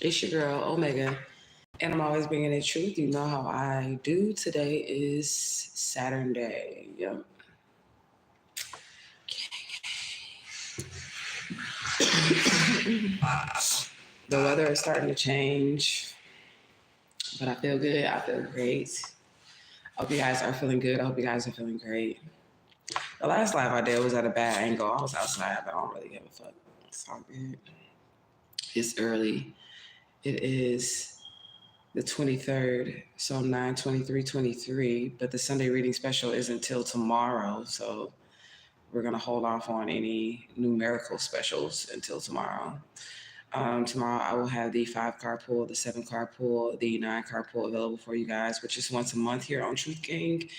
It's your girl, Omega, and I'm always bringing the truth. You know how I do. Today is Saturday. Yep. The weather is starting to change, but I feel good. I feel great. I hope you guys are feeling good. I hope you guys are feeling great. The last live I did was at a bad angle. I was outside, but I don't really give a fuck. It's all good. It's early. It is the 23rd, so 9/23/23, but the Sunday reading special is until tomorrow, so we're going to hold off on any numerical specials until tomorrow. Tomorrow I will have the 5-card pool, the 7-card pool, the 9-card pool available for you guys, which is once a month here on Truth Gang.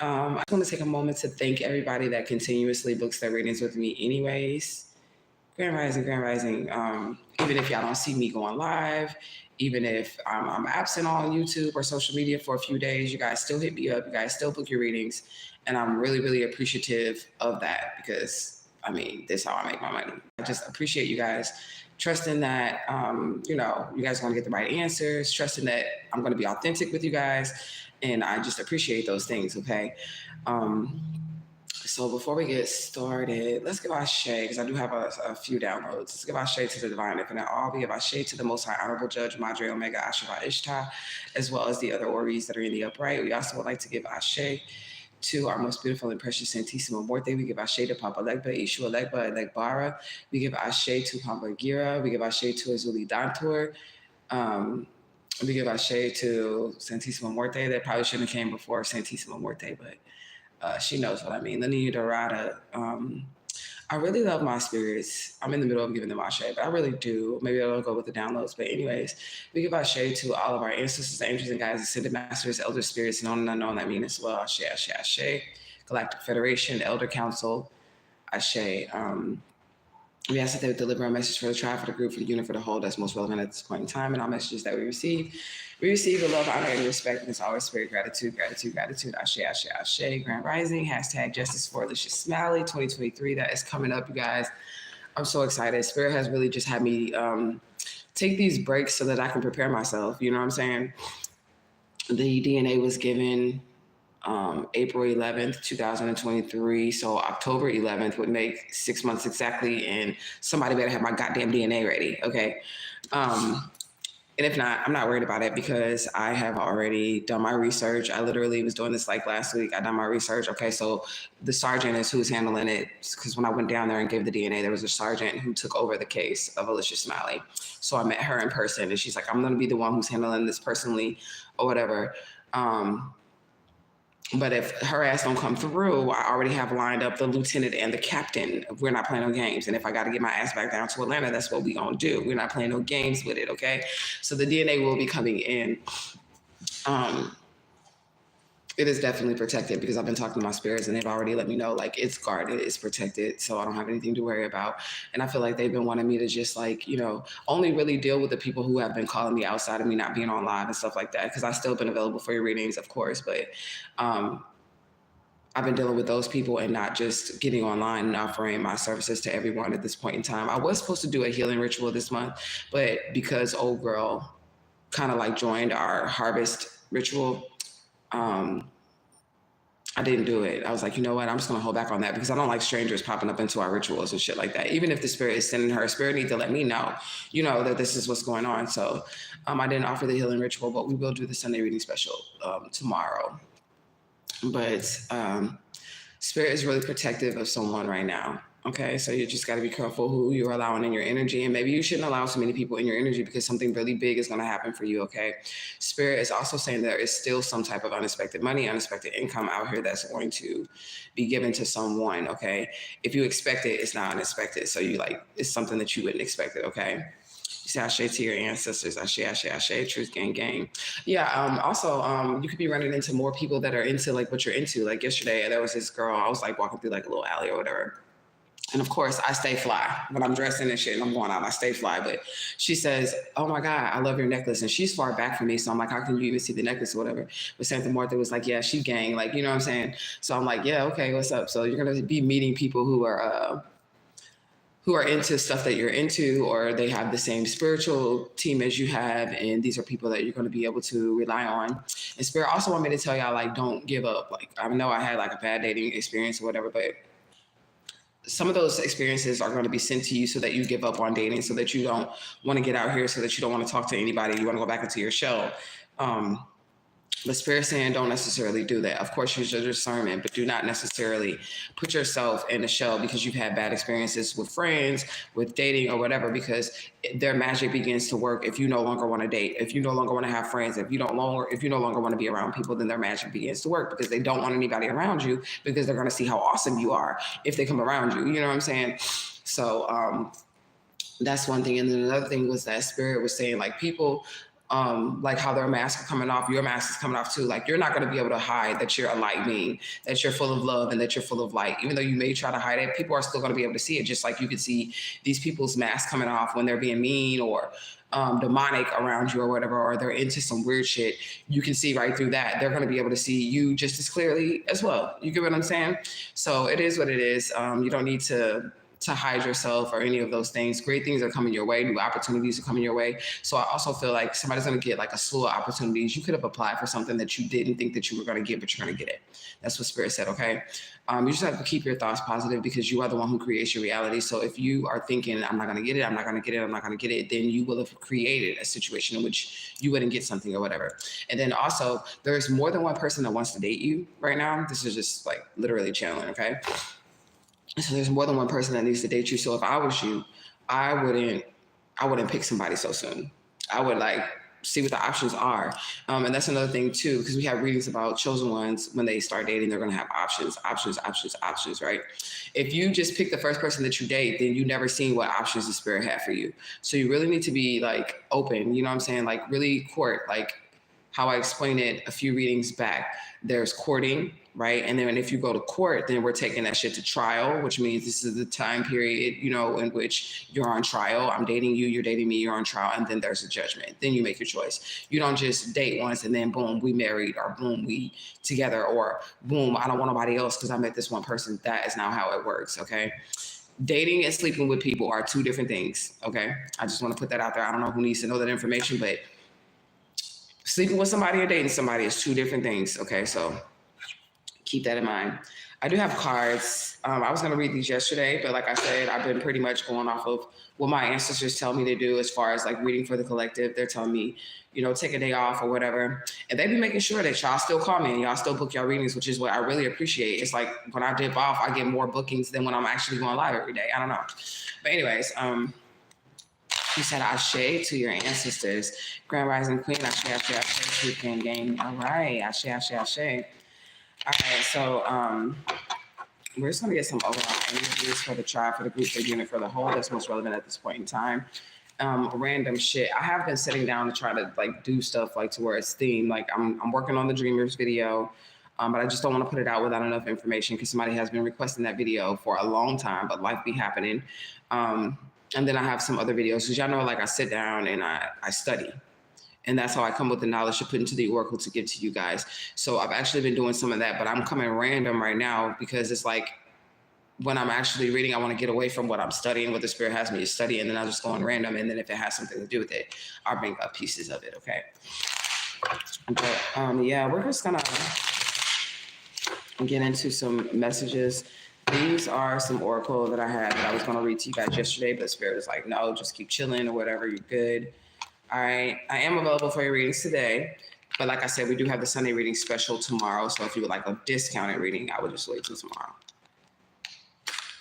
I just want to take a moment to thank everybody that continuously books their readings with me anyways. Grand Rising, Grand Rising. Even if y'all don't see me going live, even if I'm absent on YouTube or social media for a few days, you guys still hit me up. You guys still book your readings. And I'm really, really appreciative of that because, I mean, this is how I make my money. I just appreciate you guys trusting that, you guys are going to get the right answers, trusting that I'm going to be authentic with you guys. And I just appreciate those things, okay? So before we get started, let's give Ashe, because I do have a few downloads. Let's give Ashe to the Divine Infinite All. We give Ashe to the Most High Honorable Judge, Madre Omega Ashura Ishtar, as well as the other Oris that are in the upright. We also would like to give Ashe to our most beautiful and precious Santissima Morte. We give Ashe to Papa Legba, Ishua Legba, and Legbara. We give Ashe to Papa Gira. We give Ashe to Azuli Dantur. We give Ashe to Santissima Morte. That probably shouldn't have came before Santissima Morte, but she knows what I mean. Linear Dorada. I really love my spirits. I'm in the middle of giving them Ashe, but I really do. Maybe I'll go with the downloads. But anyways, we give Ashe to all of our ancestors, angels, and guides, ascended masters, elder spirits, known and unknown that mean as well. Ashe, Ashe, Ashe. Galactic Federation, Elder Council, Ashe. We ask that they would deliver a message for the tribe, for the group, for the unit, for the whole that's most relevant at this point in time, and all messages that we receive. We receive the love, honor, and respect, and it's always spirit, gratitude, gratitude, gratitude. Ashe, Ashe, Ashe. Grand Rising, hashtag Justice for Alicia Smalley 2023. That is coming up, you guys. I'm so excited. Spirit has really just had me take these breaks so that I can prepare myself. You know what I'm saying? The DNA was given April 11th, 2023. So October 11th would make 6 months exactly. And somebody better have my goddamn DNA ready. Okay. And if not, I'm not worried about it because I have already done my research. I literally was doing this like last week. I done my research. Okay. So the sergeant is who's handling it. Because when I went down there and gave the DNA, there was a sergeant who took over the case of Alicia Smalley. So I met her in person and she's like, I'm going to be the one who's handling this personally or whatever. But if her ass don't come through, I already have lined up the lieutenant and the captain. We're not playing no games. And if I got to get my ass back down to Atlanta, that's what we going to do. We're not playing no games with it, okay? So the DNA will be coming in. It is definitely protected because I've been talking to my spirits and they've already let me know, like, it's guarded, it's protected, so I don't have anything to worry about. And I feel like they've been wanting me to just, like, only really deal with the people who have been calling me outside of me not being on live and stuff like that, because I've still been available for your readings, of course, but I've been dealing with those people and not just getting online and offering my services to everyone at this point in time. I was supposed to do a healing ritual this month, but because old girl kind of like joined our harvest ritual, I didn't do it. I was like, you know what? I'm just going to hold back on that because I don't like strangers popping up into our rituals and shit like that. Even if the spirit is sending her, spirit needs to let me know, that this is what's going on. So I didn't offer the healing ritual, but we will do the Sunday reading special tomorrow. But spirit is really protective of someone right now. Okay, so you just got to be careful who you're allowing in your energy, and maybe you shouldn't allow so many people in your energy because something really big is going to happen for you. Okay, spirit is also saying there is still some type of unexpected money, unexpected income out here that's going to be given to someone. Okay, if you expect it, it's not unexpected. So it's something that you wouldn't expect it. Okay. You say Ashe to your ancestors. Ashe, Ashe, Ashe, truth, gang, gang. Yeah, also, you could be running into more people that are into, like, what you're into. Like, yesterday, there was this girl, I was, like, walking through, like, a little alley or whatever. And, of course, I stay fly. When I'm dressing and shit and I'm going out, I stay fly. But she says, oh, my God, I love your necklace. And she's far back from me. So I'm like, how can you even see the necklace or whatever? But Santa Martha was like, yeah, she gang. Like, you know what I'm saying? So I'm like, yeah, okay, what's up? So you're going to be meeting people who who are into stuff that you're into, or they have the same spiritual team as you have, and these are people that you're going to be able to rely on. And Spirit also want me to tell y'all, like, don't give up. Like, I know I had like a bad dating experience or whatever, but some of those experiences are going to be sent to you so that you give up on dating, so that you don't want to get out here, so that you don't want to talk to anybody, you want to go back into your shell. The Spirit saying don't necessarily do that. Of course, use your discernment, but do not necessarily put yourself in a shell because you've had bad experiences with friends, with dating or whatever, because their magic begins to work if you no longer want to date, if you no longer want to have friends, if you no longer want to be around people, then their magic begins to work because they don't want anybody around you, because they're going to see how awesome you are if they come around you. You know what I'm saying? So that's one thing. And then another thing was that Spirit was saying, like, people, like how their masks are coming off, your mask is coming off too. Like, you're not going to be able to hide that you're a light being, that you're full of love, and that you're full of light. Even though you may try to hide it, people are still going to be able to see it. Just like you can see these people's masks coming off when they're being mean or demonic around you or whatever, or they're into some weird shit. You can see right through that. They're going to be able to see you just as clearly as well. You get what I'm saying? So it is what it is. You don't need to hide yourself or any of those things. Great things are coming your way. New opportunities are coming your way. So I also feel like somebody's going to get like a slew of opportunities. You could have applied for something that you didn't think that you were going to get, but you're going to get it. That's what Spirit said. Okay. You just have to keep your thoughts positive, because you are the one who creates your reality. So if you are thinking, I'm not going to get it, I'm not going to get it, I'm not going to get it, then you will have created a situation in which you wouldn't get something or whatever. And then also, there's more than one person that wants to date you right now. This is just like literally channeling. Okay. So there's more than one person that needs to date you. So if I was you, I wouldn't pick somebody so soon. I would like see what the options are. And that's another thing too, because we have readings about chosen ones. When they start dating, they're going to have options, right? If you just pick the first person that you date, then you never seen what options the Spirit had for you. So you really need to be like open, you know what I'm saying? Like really court, like how I explained it a few readings back. There's courting, right? And then if you go to court, then we're taking that shit to trial, which means this is the time period, you know, in which you're on trial. I'm dating you, you're dating me, you're on trial, and then there's a judgment. Then you make your choice. You don't just date once and then boom, we married, or boom, we together, or boom, I don't want nobody else because I met this one person. That is not how it works, okay? Dating and sleeping with people are two different things, okay? I just want to put that out there. I don't know who needs to know that information, but sleeping with somebody or dating somebody is two different things, okay? So keep that in mind. I do have cards. I was going to read these yesterday, but like I said, I've been pretty much going off of what my ancestors tell me to do as far as like reading for the collective. They're telling me, you know, take a day off or whatever. And they be making sure that y'all still call me and y'all still book y'all readings, which is what I really appreciate. It's like when I dip off, I get more bookings than when I'm actually going live every day. I don't know. But anyways, you said Ashe to your ancestors. Grand Rising Queen, Ashe, Weekend Game. All right, Ashe. All right, so we're just going to get some overall energies for the tribe, for the group, for the unit, for the whole that's most relevant at this point in time. Random shit. I have been sitting down to try to like do stuff like to where it's themed. Like I'm working on the Dreamers video, but I just don't want to put it out without enough information because somebody has been requesting that video for a long time, but life be happening. And then I have some other videos because y'all know, like I sit down and I study. And that's how I come with the knowledge to put into the oracle to give to you guys. So I've actually been doing some of that, but I'm coming random right now because it's like when I'm actually reading, I want to get away from what I'm studying, what the Spirit has me to study, and then I'll just go on random. And then if it has something to do with it, I'll bring up pieces of it, okay? But yeah, we're just gonna get into some messages. These are some oracle that I had that I was gonna read to you guys yesterday, but the Spirit was like, no, just keep chilling or whatever, you're good. All right, I am available for your readings today, but like I said, we do have the Sunday reading special tomorrow. So if you would like a discounted reading, I would just wait till tomorrow.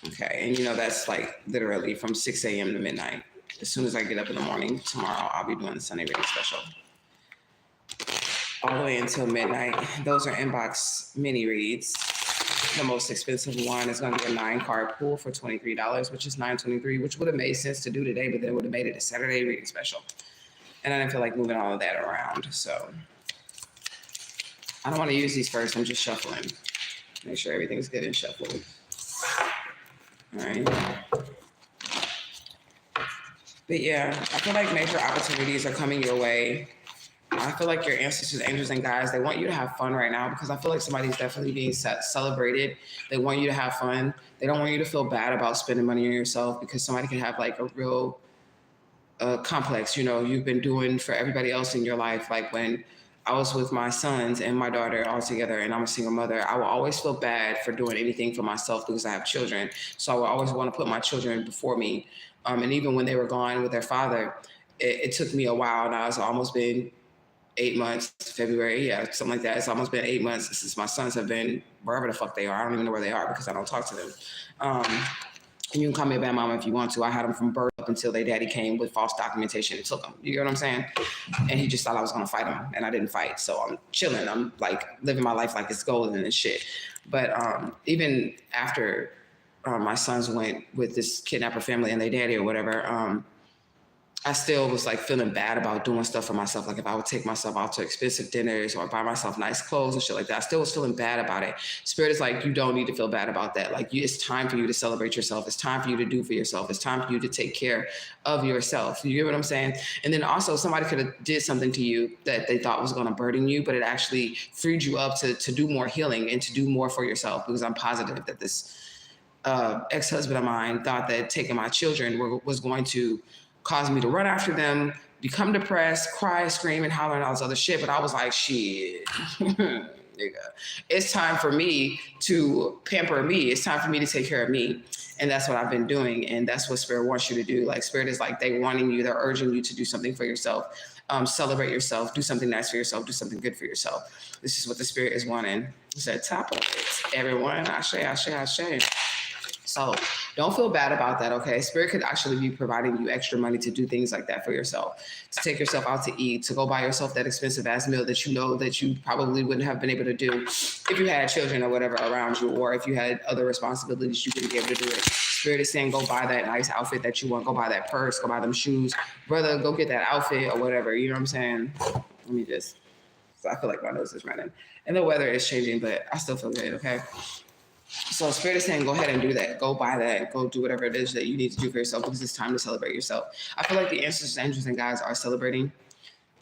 Okay, and you know that's like literally from 6 a.m. to midnight. As soon as I get up in the morning tomorrow, I'll be doing the Sunday reading special. All the way until midnight. Those are inbox mini reads. The most expensive one is going to be a 9-card pool for $23, which is $9.23, which would have made sense to do today, but then it would have made it a Saturday reading special. And I didn't feel like moving all of that around. So I don't want to use these first. I'm just shuffling. Make sure everything's good and shuffled. All right. But yeah, I feel like major opportunities are coming your way. I feel like your ancestors, angels, and guides, they want you to have fun right now because I feel like somebody's definitely being celebrated. They want you to have fun. They don't want you to feel bad about spending money on yourself because somebody can have like a real complex, you've been doing for everybody else in your life. Like when I was with my sons and my daughter all together and I'm a single mother, I will always feel bad for doing anything for myself because I have children. So I will always want to put my children before me. And even when they were gone with their father, it took me a while. Now it's almost been 8 months, February, yeah, something like that. It's almost been 8 months since my sons have been wherever the fuck they are. I don't even know where they are because I don't talk to them. And you can call me a bad mama if you want to. I had them from birth up until their daddy came with false documentation and took them. You get what I'm saying? And he just thought I was going to fight him, and I didn't fight. So I'm chilling. I'm like living my life like it's golden and shit. But even after my sons went with this kidnapper family and their daddy or whatever, I still was like feeling bad about doing stuff for myself. Like if I would take myself out to expensive dinners or buy myself nice clothes and shit like that, I still was feeling bad about it. Spirit is like, you don't need to feel bad about that. Like it's time for you to celebrate yourself. It's time for you to do for yourself. It's time for you to take care of yourself. You get what I'm saying? And then also somebody could have did something to you that they thought was going to burden you, but it actually freed you up to do more healing and to do more for yourself, because I'm positive that this ex-husband of mine thought that taking my children was going to cause me to run after them, become depressed, cry, scream, and holler and all this other shit. But I was like, shit, nigga, it's time for me to pamper me. It's time for me to take care of me. And that's what I've been doing. And that's what Spirit wants you to do. Like Spirit is like, they're urging you to do something for yourself. Celebrate yourself, do something nice for yourself, do something good for yourself. This is what the Spirit is wanting. It's at top of it. Everyone, ashe. So don't feel bad about that, okay? Spirit could actually be providing you extra money to do things like that for yourself, to take yourself out to eat, to go buy yourself that expensive ass meal that you know that you probably wouldn't have been able to do if you had children or whatever around you, or if you had other responsibilities, you wouldn't be able to do it. Spirit is saying, go buy that nice outfit that you want, go buy that purse, go buy them shoes, brother, go get that outfit or whatever, you know what I'm saying? Let me just, so I feel like my nose is running. And the weather is changing, but I still feel good, okay? So Spirit is saying, go ahead and do that. Go buy that. Go do whatever it is that you need to do for yourself, because it's time to celebrate yourself. I feel like the ancestors, angels, and guides are celebrating.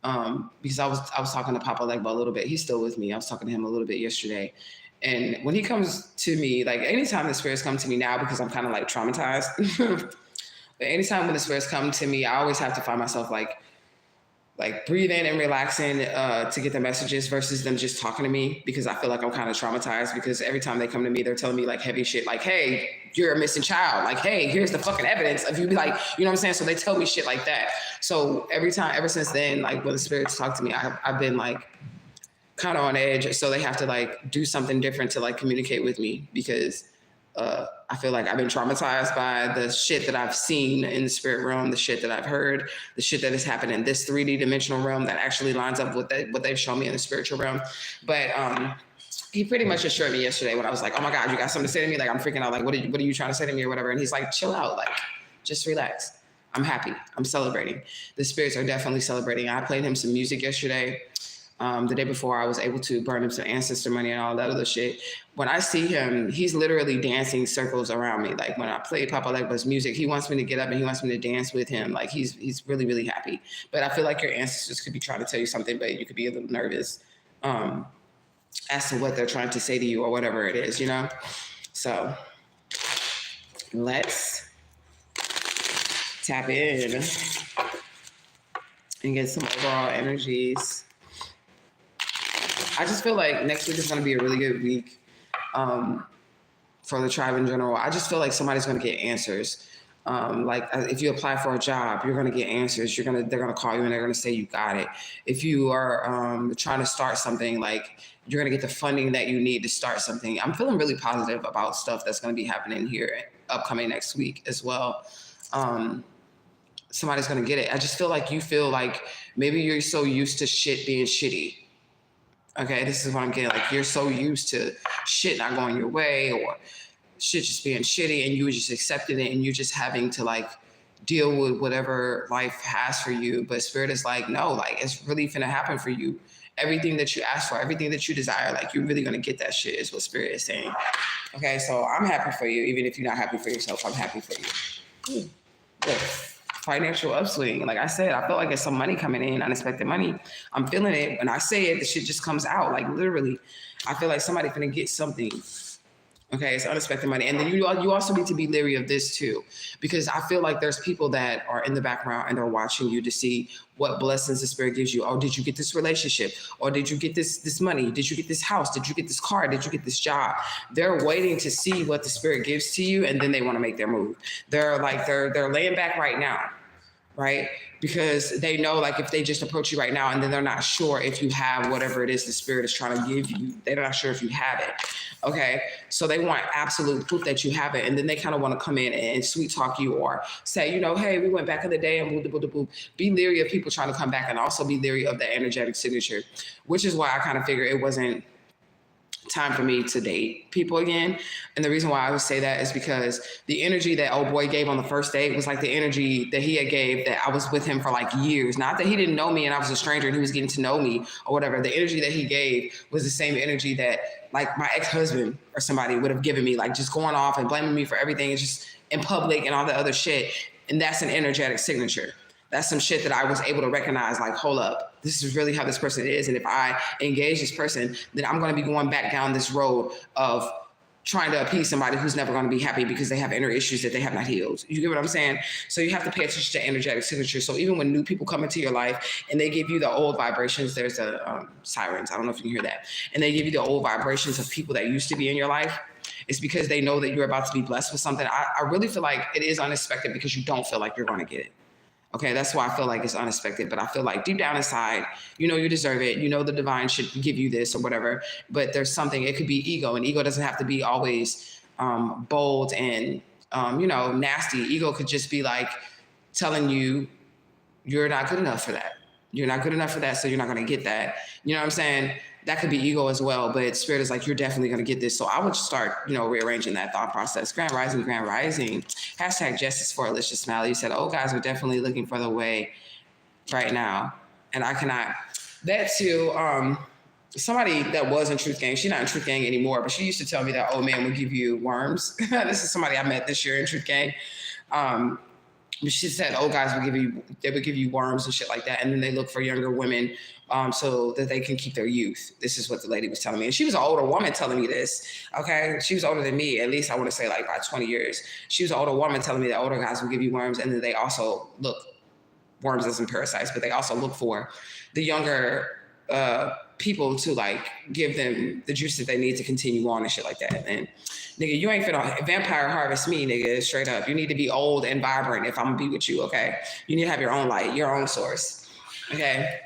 Because I was talking to Papa Legba a little bit. He's still with me. I was talking to him a little bit yesterday. And when he comes to me, like anytime the spirits come to me now, because I'm kind of like traumatized. But anytime when the spirits come to me, I always have to find myself like breathing and relaxing to get the messages versus them just talking to me, because I feel like I'm kind of traumatized, because every time they come to me, they're telling me like heavy shit, like, hey, you're a missing child. Like, hey, here's the fucking evidence of you. Like, you know what I'm saying? So they tell me shit like that. So every time, ever since then, like when the spirits talk to me, I've been like kind of on edge. So they have to like do something different to like communicate with me, because I feel like I've been traumatized by the shit that I've seen in the spirit realm, the shit that I've heard, the shit that has happened in this 3D dimensional realm that actually lines up with what they've shown me in the spiritual realm. But he pretty much assured me yesterday when I was like, oh my God, you got something to say to me? Like, I'm freaking out. Like, what are you trying to say to me or whatever? And he's like, chill out. Like, just relax. I'm happy. I'm celebrating. The spirits are definitely celebrating. I played him some music yesterday. The day before, I was able to burn him some ancestor money and all that other shit. When I see him, he's literally dancing circles around me. Like when I play Papa Legba's music, he wants me to get up and he wants me to dance with him. Like he's really, really happy. But I feel like your ancestors could be trying to tell you something, but you could be a little nervous as to what they're trying to say to you or whatever it is, you know? So let's tap in and get some overall energies. I just feel like next week is going to be a really good week for the tribe in general. I just feel like somebody's going to get answers. Like if you apply for a job, you're going to get answers. They're going to call you and they're going to say you got it. If you are trying to start something, like you're going to get the funding that you need to start something. I'm feeling really positive about stuff that's going to be happening here upcoming next week as well. Somebody's going to get it. I just feel like you feel like maybe you're so used to shit being shitty. Okay, this is what I'm getting. Like you're so used to shit not going your way or shit just being shitty, and you just accepting it, and you're just having to like deal with whatever life has for you. But Spirit is like, no, like it's really finna happen for you. Everything that you ask for, everything that you desire, like you're really gonna get that shit is what Spirit is saying. Okay, so I'm happy for you. Even if you're not happy for yourself, I'm happy for you. Good. financial upswing. Like I said, I feel like there's some money coming in, unexpected money. I'm feeling it. When I say it, the shit just comes out. Like literally, I feel like somebody's gonna get something. Okay, it's unexpected money. And then you also need to be leery of this too, because I feel like there's people that are in the background and they're watching you to see what blessings the Spirit gives you. Oh, did you get this relationship? Or did you get this money? Did you get this house? Did you get this car? Did you get this job? They're waiting to see what the Spirit gives to you, and then they want to make their move. They're laying back right now, right? Because they know, like, if they just approach you right now and then they're not sure if you have whatever it is the Spirit is trying to give you, they're not sure if you have it. Okay, so they want absolute proof that you have it, and then they kind of want to come in and sweet talk you or say, you know, hey, we went back in the day and boop, boop, boop, boop. Be leery of people trying to come back, and also be leery of the energetic signature, which is why I kind of figure it wasn't time for me to date people again. And the reason why I would say that is because the energy that old boy gave on the first date was like the energy that he had gave that I was with him for like years. Not that he didn't know me and I was a stranger and he was getting to know me or whatever. The energy that he gave was the same energy that like my ex-husband or somebody would have given me, like just going off and blaming me for everything and just in public and all the other shit. And that's an energetic signature. That's some shit that I was able to recognize, like, hold up, this is really how this person is. And if I engage this person, then I'm going to be going back down this road of trying to appease somebody who's never going to be happy because they have inner issues that they have not healed. You get what I'm saying? So you have to pay attention to energetic signature. So even when new people come into your life and they give you the old vibrations, there's a sirens. I don't know if you can hear that. And they give you the old vibrations of people that used to be in your life. It's because they know that you're about to be blessed with something. I really feel like it is unexpected because you don't feel like you're going to get it. Okay, that's why I feel like it's unexpected. But I feel like deep down inside, you know you deserve it. You know the divine should give you this or whatever. But there's something, it could be ego. And ego doesn't have to be always bold and, nasty. Ego could just be like telling you, you're not good enough for that. You're not good enough for that, so you're not going to get that. You know what I'm saying? That could be ego as well, but Spirit is like, you're definitely going to get this. So I would start, rearranging that thought process. Grand Rising, Grand Rising. Hashtag Justice for Alicia Smiley. You said, oh, guys are definitely looking for the way right now. And I cannot. That too, somebody that was in Truth Gang, she's not in Truth Gang anymore, but she used to tell me that old man would give you worms. This is somebody I met this year in Truth Gang. She said, old guys would give you worms and shit like that. And then they look for younger women so that they can keep their youth. This is what the lady was telling me. And she was an older woman telling me this, okay? She was older than me, at least I want to say like by 20 years. She was an older woman telling me that older guys will give you worms. And then they also look, worms as in parasites, but they also look for the younger people to like give them the juice that they need to continue on and shit like that. And nigga, you ain't finna vampire harvest me, nigga, straight up. You need to be old and vibrant if I'm gonna be with you, okay? You need to have your own light, your own source, okay?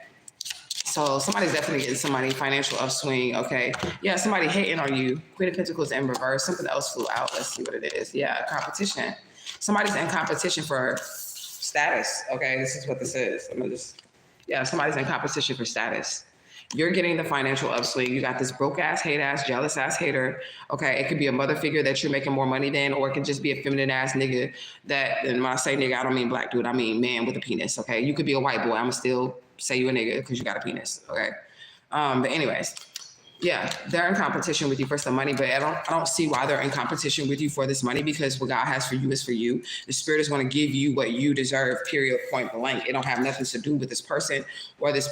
So somebody's definitely getting somebody financial upswing, okay? Yeah, somebody hating on you. Queen of Pentacles in reverse. Something else flew out. Let's see what it is. Yeah, competition. Somebody's in competition for status, okay? This is what this is. Somebody's in competition for status. You're getting the financial upswing. You got this broke ass, hate ass, jealous ass hater. Okay, it could be a mother figure that you're making more money than, or it could just be a feminine ass nigga that, and when I say nigga, I don't mean black dude, I mean man with a penis, okay? You could be a white boy. I'ma still say you a nigga because you got a penis, okay? But anyways, yeah, they're in competition with you for some money, but I don't see why they're in competition with you for this money, because what God has for you is for you. The Spirit is going to give you what you deserve, period, point blank. It don't have nothing to do with this person or this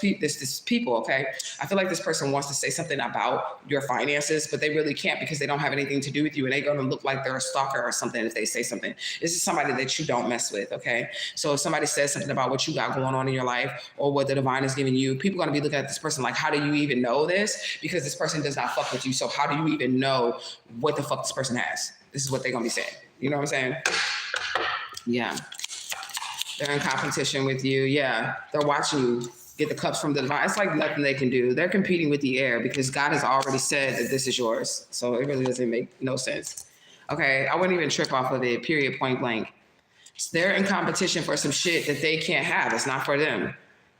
people, okay? I feel like this person wants to say something about your finances, but they really can't because they don't have anything to do with you, and they're going to look like they're a stalker or something if they say something. This is somebody that you don't mess with, okay? So if somebody says something about what you got going on in your life or what the divine is giving you, people are going to be looking at this person like, how do you even know this? Because this person does not fuck with you. So how do you even know what the fuck this person has? This is what they're going to be saying. You know what I'm saying? Yeah. They're in competition with you. Yeah. They're watching you get the cups from the divine. It's like nothing they can do. They're competing with the air because God has already said that this is yours. So it really doesn't make no sense. Okay. I wouldn't even trip off of it, period, point blank. They're in competition for some shit that they can't have. It's not for them.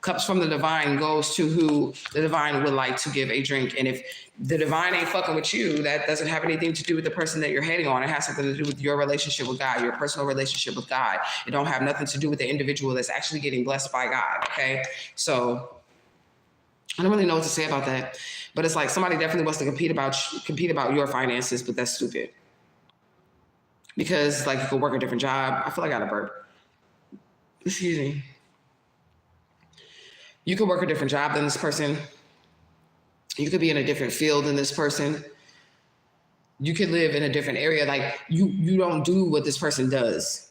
Cups from the divine goes to who the divine would like to give a drink. And if the divine ain't fucking with you, that doesn't have anything to do with the person that you're hating on. It has something to do with your relationship with God, your personal relationship with God. It don't have nothing to do with the individual that's actually getting blessed by God, okay? So I don't really know what to say about that. But it's like somebody definitely wants to compete about your finances, but that's stupid. Because like you could work a different job. I feel like I got a burp. excuse me, you could work a different job than this person. You could be in a different field than this person. You could live in a different area. Like you don't do what this person does.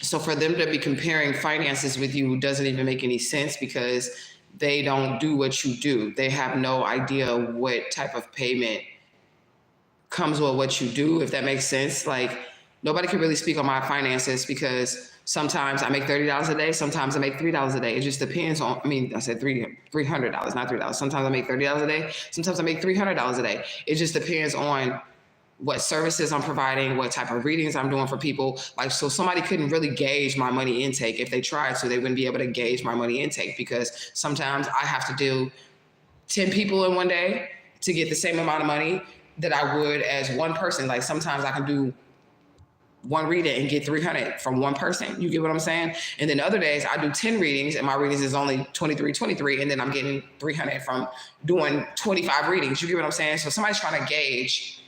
So for them to be comparing finances with you doesn't even make any sense because they don't do what you do. They have no idea what type of payment comes with what you do, if that makes sense. Like nobody can really speak on my finances because sometimes I make $30 a day. Sometimes I make $3 a day. It just depends on, I said $300, not $3. Sometimes I make $30 a day. Sometimes I make $300 a day. It just depends on what services I'm providing, what type of readings I'm doing for people. Like, so somebody couldn't really gauge my money intake. If they tried to, they wouldn't be able to gauge my money intake because sometimes I have to do 10 people in one day to get the same amount of money that I would as one person. Like sometimes I can do one reading and get 300 from one person. You get what I'm saying? And then other days I do 10 readings and my readings is only 23, and then I'm getting 300 from doing 25 readings. You get what I'm saying? So somebody's trying to gauge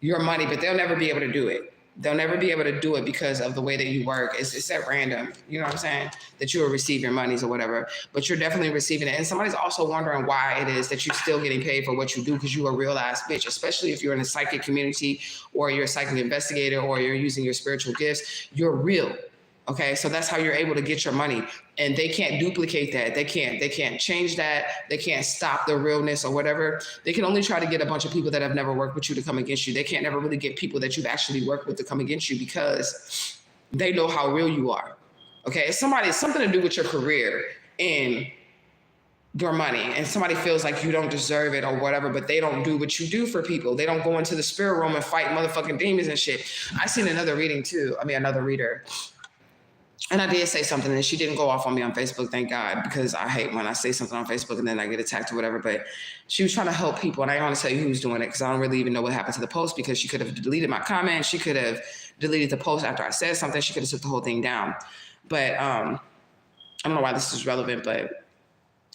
your money, but they'll never be able to do it. They'll never be able to do it because of the way that you work. It's at random, you know what I'm saying? That you will receive your monies or whatever, but you're definitely receiving it. And somebody's also wondering why it is that you're still getting paid for what you do because you a real ass bitch, especially if you're in a psychic community or you're a psychic investigator or you're using your spiritual gifts. You're real. Okay, so that's how you're able to get your money, and they can't duplicate that. They can't change that. They can't stop the realness or whatever. They can only try to get a bunch of people that have never worked with you to come against you. They can't never really get people that you've actually worked with to come against you because they know how real you are. Okay, it's something to do with your career and your money, and somebody feels like you don't deserve it or whatever, but they don't do what you do for people. They don't go into the spirit room and fight motherfucking demons and shit. I seen another reading too. Another reader. And I did say something and she didn't go off on me on Facebook, thank God, because I hate when I say something on Facebook and then I get attacked or whatever. But she was trying to help people. And I don't want to tell you who's doing it because I don't really even know what happened to the post because she could have deleted my comment. She could have deleted the post after I said something. She could have took the whole thing down. But I don't know why this is relevant, but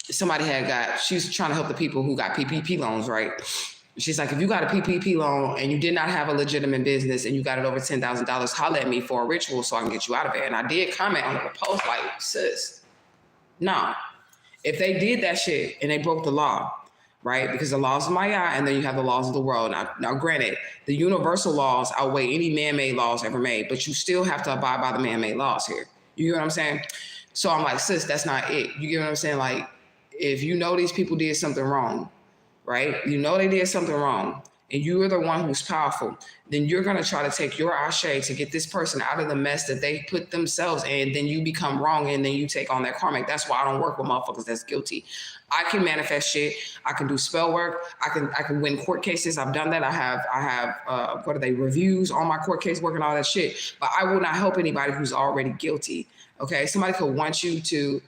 she's trying to help the people who got PPP loans, right? She's like, if you got a PPP loan and you did not have a legitimate business and you got it over $10,000, holler at me for a ritual so I can get you out of it. And I did comment on the post like, sis, nah. If they did that shit and they broke the law, right? Because the laws of Maya and then you have the laws of the world. Now granted, the universal laws outweigh any man-made laws ever made, but you still have to abide by the man-made laws here. You get what I'm saying? So I'm like, sis, that's not it. You get what I'm saying? Like, if you know these people did something wrong, right? You know they did something wrong and you are the one who's powerful, then you're going to try to take your ashe to get this person out of the mess that they put themselves in. Then you become wrong and then you take on their karmic. That's why I don't work with motherfuckers that's guilty. I can manifest shit. I can do spell work. I can win court cases. I've done that. I have reviews on my court case work and all that shit. But I will not help anybody who's already guilty. Okay. Somebody could want you to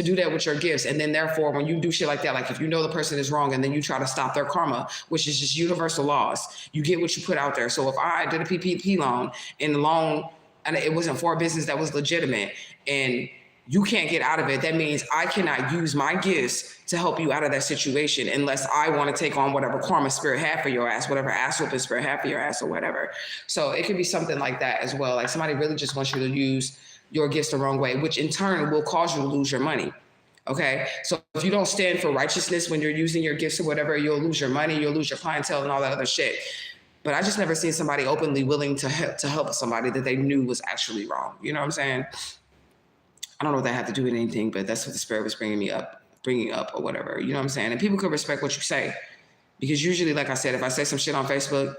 do that with your gifts. And then therefore, when you do shit like that, like if you know the person is wrong and then you try to stop their karma, which is just universal laws, you get what you put out there. So if I did a PPP loan and the loan, and it wasn't for a business that was legitimate and you can't get out of it, that means I cannot use my gifts to help you out of that situation unless I want to take on whatever karma spirit had for your ass, whatever ass whooping spirit had for your ass or whatever. So it could be something like that as well. Like somebody really just wants you to use your gifts the wrong way, which in turn will cause you to lose your money. Okay. So if you don't stand for righteousness when you're using your gifts or whatever, you'll lose your money, you'll lose your clientele and all that other shit. But I just never seen somebody openly willing to help somebody that they knew was actually wrong. You know what I'm saying? I don't know what that had to do with anything, but that's what the spirit was bringing up or whatever. You know what I'm saying? And people could respect what you say because usually, like I said, if I say some shit on Facebook,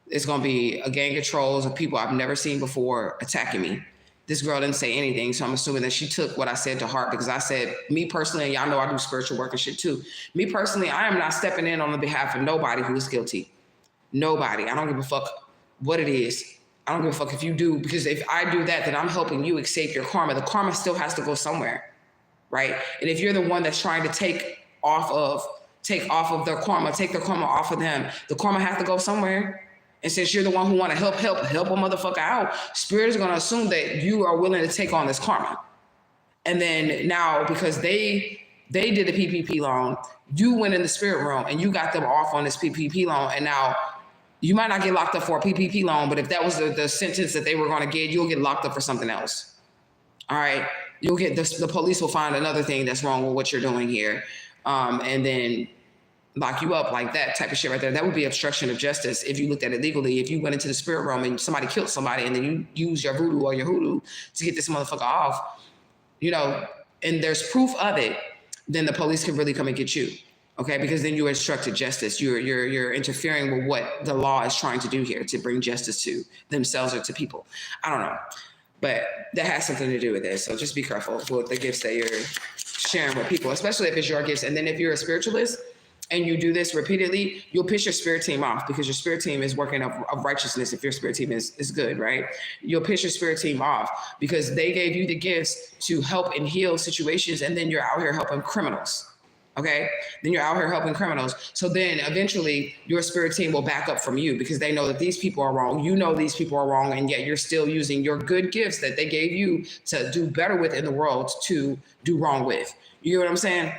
it's going to be a gang of trolls of people I've never seen before attacking me. This girl didn't say anything, so I'm assuming that she took what I said to heart because I said, me personally, and y'all know I do spiritual work and shit too. Me personally, I am not stepping in on the behalf of nobody who is guilty. Nobody. I don't give a fuck what it is. I don't give a fuck if you do, because if I do that, then I'm helping you escape your karma. The karma still has to go somewhere, right? And if you're the one that's trying to take off of their karma, take their karma off of them, the karma has to go somewhere. And since you're the one who want to help a motherfucker out, spirit is going to assume that you are willing to take on this karma. And then now, because they did a PPP loan, you went in the spirit realm and you got them off on this PPP loan. And now you might not get locked up for a PPP loan, but if that was the sentence that they were going to get, you'll get locked up for something else. All right. You'll get the police will find another thing that's wrong with what you're doing here. And then lock you up like that type of shit right there. That would be obstruction of justice if you looked at it legally. If you went into the spirit realm and somebody killed somebody and then you use your voodoo or your hoodoo to get this motherfucker off, you know, and there's proof of it, then the police can really come and get you. Okay, because then you obstructed justice. You're interfering with what the law is trying to do here to bring justice to themselves or to people. I don't know, but that has something to do with it. So just be careful with the gifts that you're sharing with people, especially if it's your gifts. And then if you're a spiritualist and you do this repeatedly, you'll piss your spirit team off because your spirit team is working of righteousness. If your spirit team is good, right? You'll piss your spirit team off because they gave you the gifts to help and heal situations, and then you're out here helping criminals. Okay, then you're out here helping criminals. So then eventually your spirit team will back up from you because they know that these people are wrong. You know these people are wrong, and yet you're still using your good gifts that they gave you to do better with in the world to do wrong with. You know what I'm saying?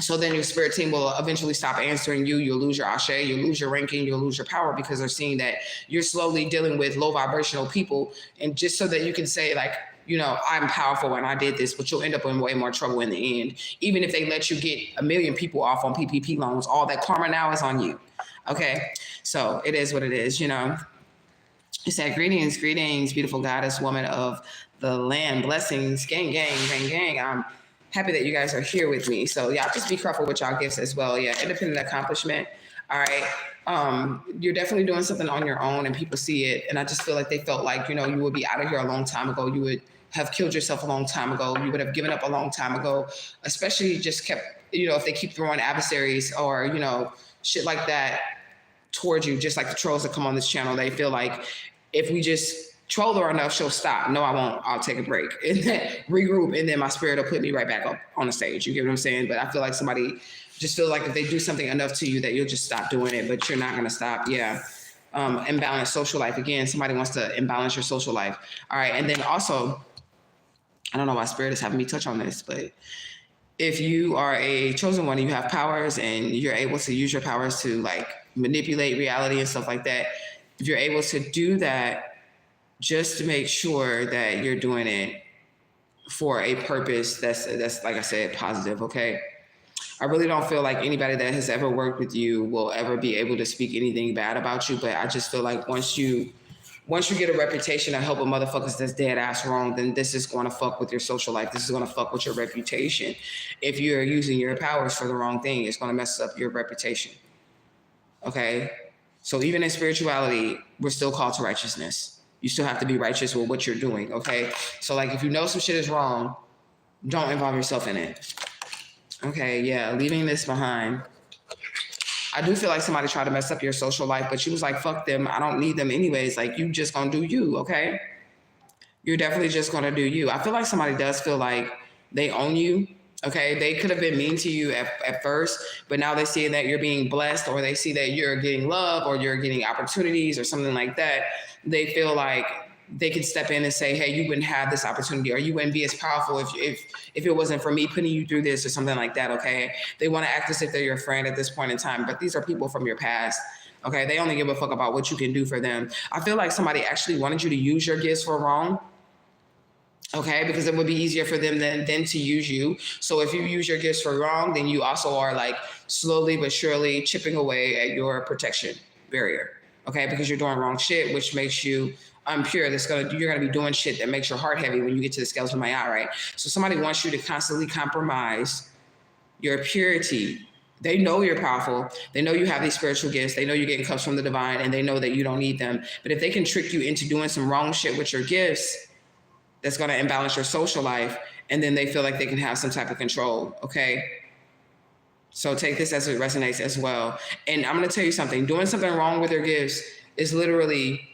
So then your spirit team will eventually stop answering you. You'll lose your ashe, you'll lose your ranking, you'll lose your power because they're seeing that you're slowly dealing with low vibrational people. And just so that you can say like, you know, I'm powerful and I did this, but you'll end up in way more trouble in the end. Even if they let you get 1 million people off on PPP loans, all that karma now is on you. Okay, so it is what it is, you know. It said, greetings, beautiful goddess, woman of the land, blessings, gang, gang, gang, gang. I'm happy that you guys are here with me. So y'all just be careful with y'all gifts as well. Yeah, independent accomplishment. All right. You're definitely doing something on your own and people see it. And I just feel like they felt like, you know, you would be out of here a long time ago. You would have killed yourself a long time ago. You would have given up a long time ago, especially just kept, you know, if they keep throwing adversaries or, you know, shit like that towards you, just like the trolls that come on this channel. They feel like if we just troll her enough, she'll stop. No, I won't. I'll take a break and then regroup. And then my spirit will put me right back up on the stage. You get what I'm saying? But I feel like somebody just feel like if they do something enough to you that you'll just stop doing it, but you're not going to stop. Yeah. Imbalance social life. Again, somebody wants to imbalance your social life. All right. And then also, I don't know why spirit is having me touch on this, but if you are a chosen one, you have powers and you're able to use your powers to like manipulate reality and stuff like that. If you're able to do that, just to make sure that you're doing it for a purpose that's like I said, positive. Okay. I really don't feel like anybody that has ever worked with you will ever be able to speak anything bad about you. But I just feel like once you get a reputation of helping motherfuckers that's dead ass wrong, then this is going to fuck with your social life. This is going to fuck with your reputation. If you're using your powers for the wrong thing, it's going to mess up your reputation. Okay. So even in spirituality, we're still called to righteousness. You still have to be righteous with what you're doing. Okay. So like, if you know some shit is wrong, don't involve yourself in it. Okay. Yeah. Leaving this behind. I do feel like somebody tried to mess up your social life, but she was like, fuck them. I don't need them anyways. Like, you just gonna do you, okay? You're definitely just gonna do you. I feel like somebody does feel like they own you, okay? They could have been mean to you at first, but now they see that you're being blessed or they see that you're getting love or you're getting opportunities or something like that. They feel like they can step in and say, hey, you wouldn't have this opportunity or you wouldn't be as powerful if it wasn't for me putting you through this or something like that, okay? They want to act as if they're your friend at this point in time, but these are people from your past, okay? They only give a fuck about what you can do for them. I feel like somebody actually wanted you to use your gifts for wrong, okay? Because it would be easier for them than to use you. So if you use your gifts for wrong, then you also are like slowly but surely chipping away at your protection barrier, okay? Because you're doing wrong shit, which makes you impure. You're gonna be doing shit that makes your heart heavy when you get to the scales of my eye, right? So somebody wants you to constantly compromise your purity. They know you're powerful. They know you have these spiritual gifts. They know you're getting cups from the divine, and they know that you don't need them. But if they can trick you into doing some wrong shit with your gifts, that's gonna imbalance your social life, and then they feel like they can have some type of control, okay? So take this as it resonates as well. And I'm gonna tell you something. Doing something wrong with your gifts is literally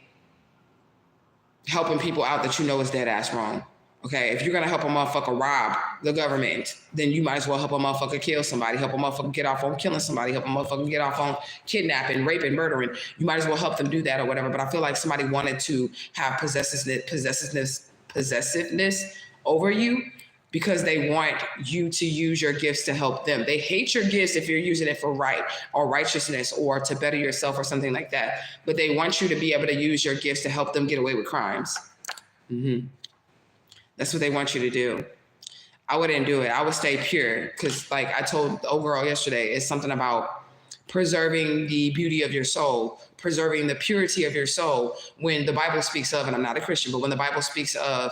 helping people out that you know is dead ass wrong. Okay, if you're gonna help a motherfucker rob the government, then you might as well help a motherfucker kill somebody, help a motherfucker get off on killing somebody, help a motherfucker get off on kidnapping, raping, murdering. You might as well help them do that or whatever. But I feel like somebody wanted to have possessiveness over you because they want you to use your gifts to help them. They hate your gifts if you're using it for right or righteousness or to better yourself or something like that. But they want you to be able to use your gifts to help them get away with crimes. Mm-hmm. That's what they want you to do. I wouldn't do it. I would stay pure because, like I told the old girl yesterday, it's something about preserving the beauty of your soul, preserving the purity of your soul. When the Bible speaks of, and I'm not a Christian, but when the Bible speaks of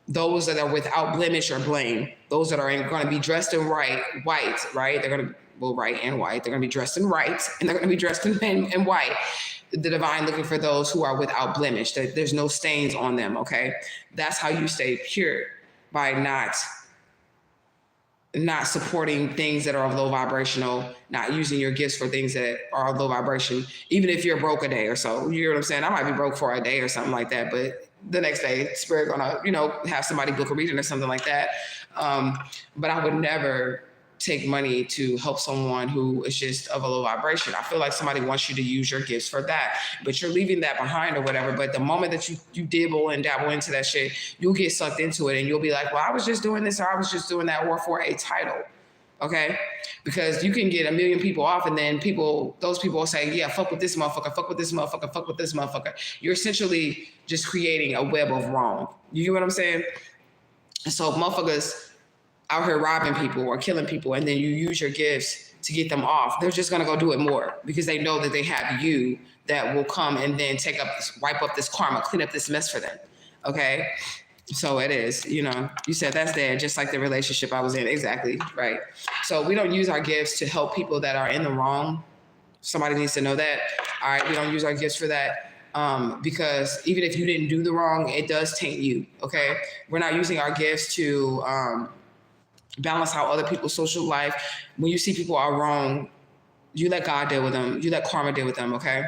those that are without blemish or blame, those that are going to be dressed in white, right? They're going to, well, white and white. They're going to be dressed in white, and they're going to be dressed in white. The divine looking for those who are without blemish. There's no stains on them, okay? That's how you stay pure, by not supporting things that are of low vibrational, not using your gifts for things that are of low vibration, even if you're broke a day or so. You know what I'm saying? I might be broke for a day or something like that, but the next day, Spirit gonna, have somebody book a reading or something like that. But I would never take money to help someone who is just of a low vibration. I feel like somebody wants you to use your gifts for that, but you're leaving that behind or whatever. But the moment that you dibble and dabble into that shit, you'll get sucked into it and you'll be like, well, I was just doing this or I was just doing that, or for a title. Okay? Because you can get a million people off and then those people will say, yeah, fuck with this motherfucker, fuck with this motherfucker, fuck with this motherfucker. You're essentially just creating a web of wrong. You get what I'm saying? So motherfuckers out here robbing people or killing people, and then you use your gifts to get them off, they're just going to go do it more because they know that they have you that will come and then wipe up this karma, clean up this mess for them. Okay? So it is, you said that's dead, just like the relationship I was in. Exactly, right. So we don't use our gifts to help people that are in the wrong. Somebody needs to know that. All right, we don't use our gifts for that. Because even if you didn't do the wrong, it does taint you, okay? We're not using our gifts to balance out other people's social life. When you see people are wrong, you let God deal with them. You let karma deal with them, okay?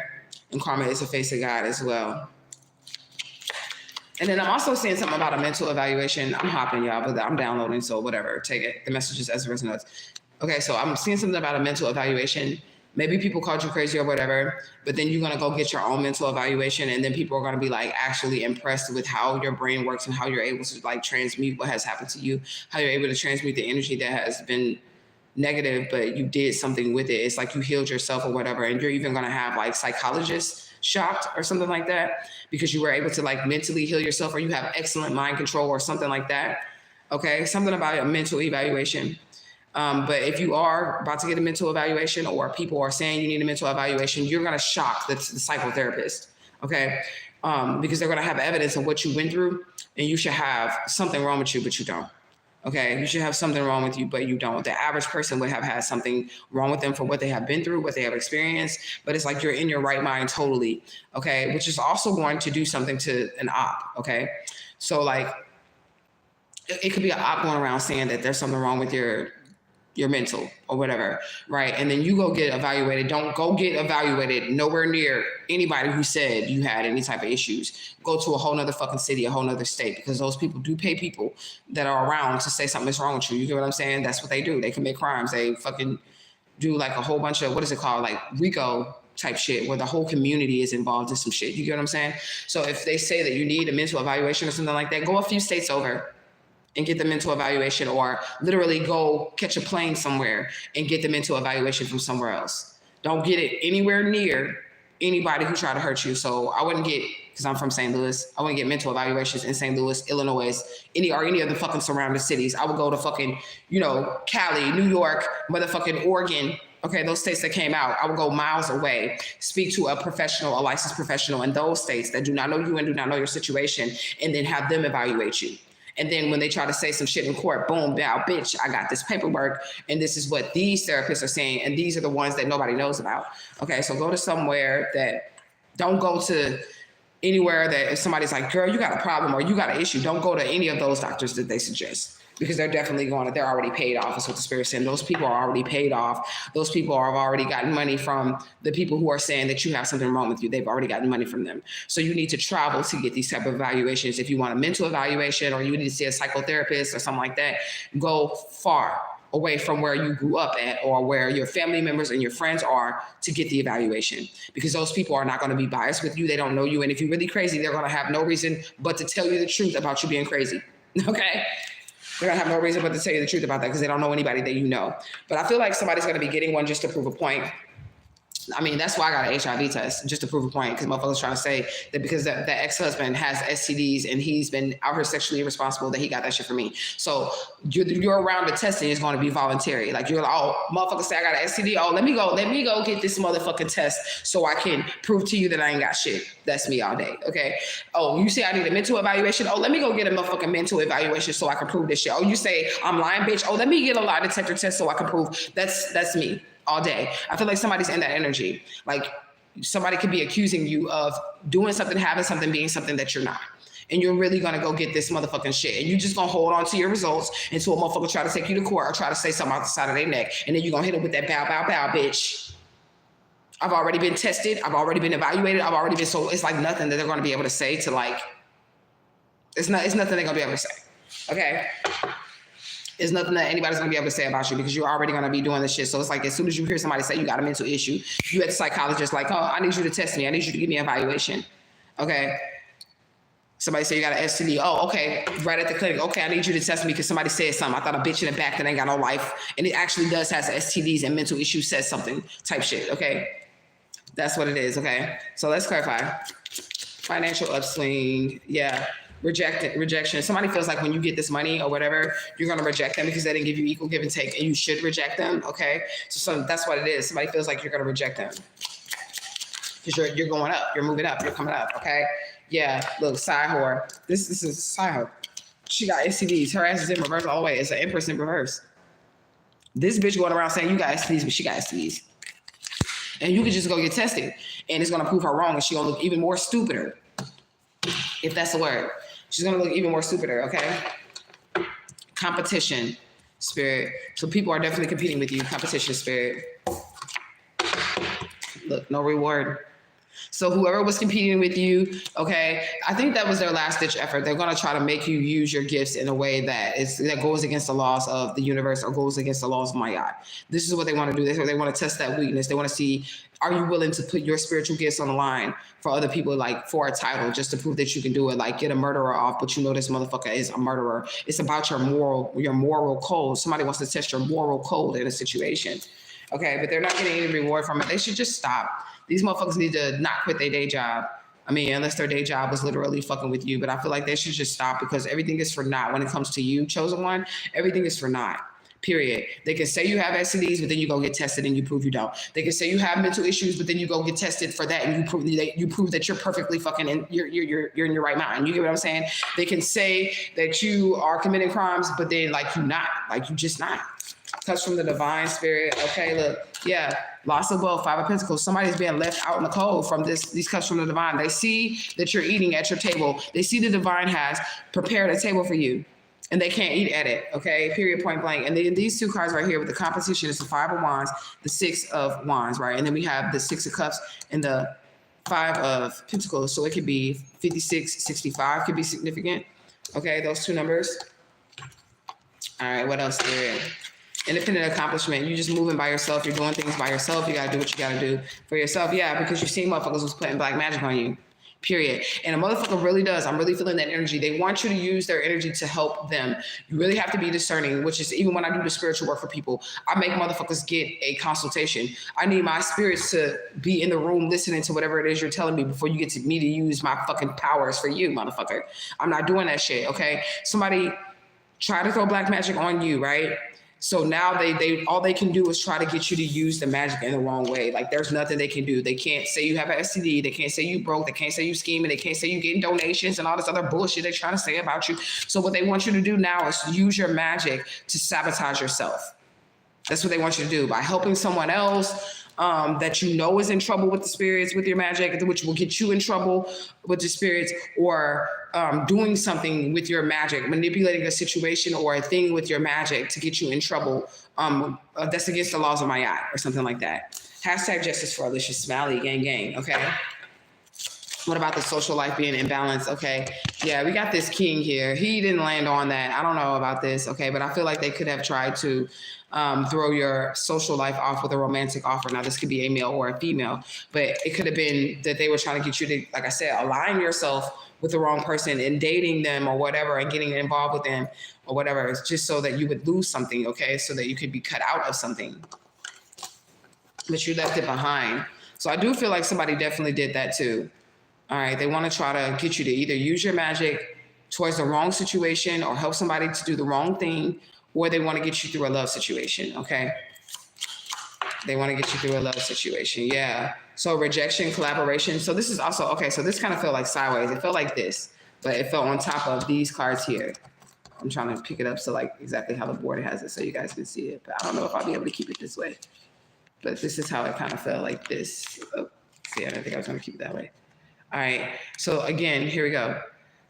And karma is a face of God as well. And then I'm also seeing something about a mental evaluation. I'm hopping, y'all, but I'm downloading, so whatever. Take it. The messages as resonates. Okay, so I'm seeing something about a mental evaluation. Maybe people called you crazy or whatever, but then you're going to go get your own mental evaluation, and then people are going to be like actually impressed with how your brain works and how you're able to like transmute what has happened to you, how you're able to transmute the energy that has been negative, but you did something with it. It's like you healed yourself or whatever, and you're even going to have like psychologists shocked or something like that because you were able to like mentally heal yourself, or you have excellent mind control or something like that. Okay, something about a mental evaluation. But if you are about to get a mental evaluation or people are saying you need a mental evaluation, you're going to shock the psychotherapist, okay? Because they're going to have evidence of what you went through, and you should have something wrong with you, but you don't, okay? You should have something wrong with you, but you don't. The average person would have had something wrong with them for what they have been through, what they have experienced, but it's like you're in your right mind totally, okay? Which is also going to do something to an op, okay? So like, it could be an op going around saying that there's something wrong with your mental or whatever, right? And then you go get evaluated. Don't go get evaluated nowhere near anybody who said you had any type of issues. Go to a whole nother fucking city, a whole nother state, because those people do pay people that are around to say something is wrong with you. You get what I'm saying? That's what they do. They commit crimes. They fucking do like a whole bunch of, what is it called? Like RICO type shit where the whole community is involved in some shit. You get what I'm saying? So if they say that you need a mental evaluation or something like that, go a few states over and get the mental evaluation, or literally go catch a plane somewhere and get the mental evaluation from somewhere else. Don't get it anywhere near anybody who tried to hurt you. So I wouldn't get, because I'm from St. Louis, I wouldn't get mental evaluations in St. Louis, Illinois, any of the fucking surrounding cities. I would go to fucking, Cali, New York, motherfucking Oregon. Okay, those states that came out, I would go miles away, speak to a professional, a licensed professional in those states that do not know you and do not know your situation, and then have them evaluate you. And then when they try to say some shit in court, boom, now, bitch, I got this paperwork, and this is what these therapists are saying, and these are the ones that nobody knows about. Okay, so go to somewhere that, don't go to anywhere that if somebody's like, girl, you got a problem or you got an issue, don't go to any of those doctors that they suggest. Because they're definitely they're already paid off, is what the Spirit's saying. Those people are already paid off. Those people have already gotten money from the people who are saying that you have something wrong with you. They've already gotten money from them. So you need to travel to get these type of evaluations. If you want a mental evaluation or you need to see a psychotherapist or something like that, go far away from where you grew up at or where your family members and your friends are to get the evaluation. Because those people are not going to be biased with you. They don't know you. And if you're really crazy, they're going to have no reason but to tell you the truth about you being crazy. Okay? They're going to have no reason but to tell you the truth about that because they don't know anybody that you know. But I feel like somebody's going to be getting one just to prove a point. I mean, that's why I got an HIV test, just to prove a point, because motherfuckers trying to say that because that ex-husband has STDs and he's been out here sexually irresponsible, that he got that shit from me. So you're around the testing is going to be voluntary. Like, you're like, oh, motherfucker say I got an STD. Oh, let me go get this motherfucking test so I can prove to you that I ain't got shit. That's me all day, okay? Oh, you say I need a mental evaluation. Oh, let me go get a motherfucking mental evaluation so I can prove this shit. Oh, you say I'm lying, bitch. Oh, let me get a lie detector test so I can prove. That's me all day. I feel like somebody's in that energy. Like, somebody could be accusing you of doing something, having something, being something that you're not. And you're really gonna go get this motherfucking shit. And you just gonna hold on to your results until a motherfucker try to take you to court or try to say something out the side of their neck. And then you're gonna hit them with that bow, bow, bow, bitch. I've already been tested. I've already been evaluated. I've already been, so it's like nothing that they're gonna be able to say to, like, it's nothing they're gonna be able to say, okay? It's nothing that anybody's gonna be able to say about you because you're already gonna be doing this shit. So it's like, as soon as you hear somebody say you got a mental issue, you at the psychologist like, oh, I need you to test me. I need you to give me an evaluation, okay? Somebody say you got an STD. Oh, okay, right at the clinic. Okay, I need you to test me because somebody said something. I thought a bitch in the back that ain't got no life, and it actually does has STDs and mental issues says something type shit, okay? That's what it is, okay? So let's clarify. Financial upswing, yeah. Rejection. Somebody feels like when you get this money or whatever, you're gonna reject them because they didn't give you equal give and take, and you should reject them. Okay, so that's what it is. Somebody feels like you're gonna reject them because you're going up, you're moving up, you're coming up. Okay, yeah. Look, side whore. This is side whore. She got STDs. Her ass is in reverse all the way. It's an Empress in reverse. This bitch going around saying you got STDs, but she got STDs. And you could just go get tested, and it's gonna prove her wrong, and she gonna look even more stupider, if that's the word. She's gonna look even more stupider, okay? Competition, spirit. So people are definitely competing with you. Competition, spirit. Look, no reward. So whoever was competing with you, okay, I think that was their last ditch effort. They're gonna try to make you use your gifts in a way that goes against the laws of the universe or goes against the laws of Ma'at. This is what they want to do. They want to test that weakness. They want to see, are you willing to put your spiritual gifts on the line for other people, like for a title, just to prove that you can do it? Like, get a murderer off, but you know this motherfucker is a murderer. It's about your moral code. Somebody wants to test your moral code in a situation. Okay, but they're not getting any reward from it. They should just stop. These motherfuckers need to not quit their day job. I mean, unless their day job was literally fucking with you. But I feel like they should just stop because everything is for naught when it comes to you, chosen one. Everything is for naught. Period. They can say you have STDs, but then you go get tested and you prove you don't. They can say you have mental issues, but then you go get tested for that and you prove that you're perfectly fucking and you're in your right mind. You get what I'm saying? They can say that you are committing crimes, but then like you just not. Comes from the divine spirit. Okay, look, yeah, loss of wealth, 5 of Pentacles. Somebody's being left out in the cold from this. These comes from the divine. They see that you're eating at your table. They see the divine has prepared a table for you, and they can't eat at it. Okay, period, point blank. And then these two cards right here with the competition is the 5 of Wands, the 6 of Wands, right? And then we have the 6 of Cups and the 5 of Pentacles. So it could be 56, 65 could be significant. Okay, those two numbers. All right, what else there? Independent accomplishment. You just moving by yourself. You're doing things by yourself. You got to do what you got to do for yourself. Yeah, because you've seen motherfuckers who's putting black magic on you. Period. And a motherfucker really does. I'm really feeling that energy. They want you to use their energy to help them. You really have to be discerning, which is even when I do the spiritual work for people, I make motherfuckers get a consultation. I need my spirits to be in the room listening to whatever it is you're telling me before you get to me to use my fucking powers for you, motherfucker. I'm not doing that shit, okay? Somebody try to throw black magic on you, right? So now they all they can do is try to get you to use the magic in the wrong way. Like, there's nothing they can do. They can't say you have an STD. They can't say you broke. They can't say you scheming. They can't say you getting donations and all this other bullshit they're trying to say about you. So what they want you to do now is use your magic to sabotage yourself. That's what they want you to do by helping someone else that you know is in trouble with the spirits, with your magic, which will get you in trouble with the spirits, or doing something with your magic, manipulating a situation or a thing with your magic to get you in trouble. That's against the laws of Ma'at or something like that. Hashtag justice for Alicia Smiley, gang, okay? What about the social life being imbalanced? Okay, yeah, we got this king here. He didn't land on that. I don't know about this, okay? But I feel like they could have tried to throw your social life off with a romantic offer. Now, this could be a male or a female, but it could have been that they were trying to get you to, like I said, align yourself with the wrong person and dating them or whatever and getting involved with them or whatever. It's just so that you would lose something, okay? So that you could be cut out of something. but you left it behind. So I do feel like somebody definitely did that too. All right, they want to try to get you to either use your magic towards the wrong situation or help somebody to do the wrong thing, or they want to get you through a love situation, okay? They want to get you through a love situation, yeah. So rejection, collaboration. So this is also, okay, so this kind of felt like sideways. It felt like this, but it felt on top of these cards here. I'm trying to pick it up so like exactly how the board has it so you guys can see it, but I don't know if I'll be able to keep it this way. But this is how it kind of felt like this. Oh, see, I didn't think I was going to keep it that way. All right, so again, here we go.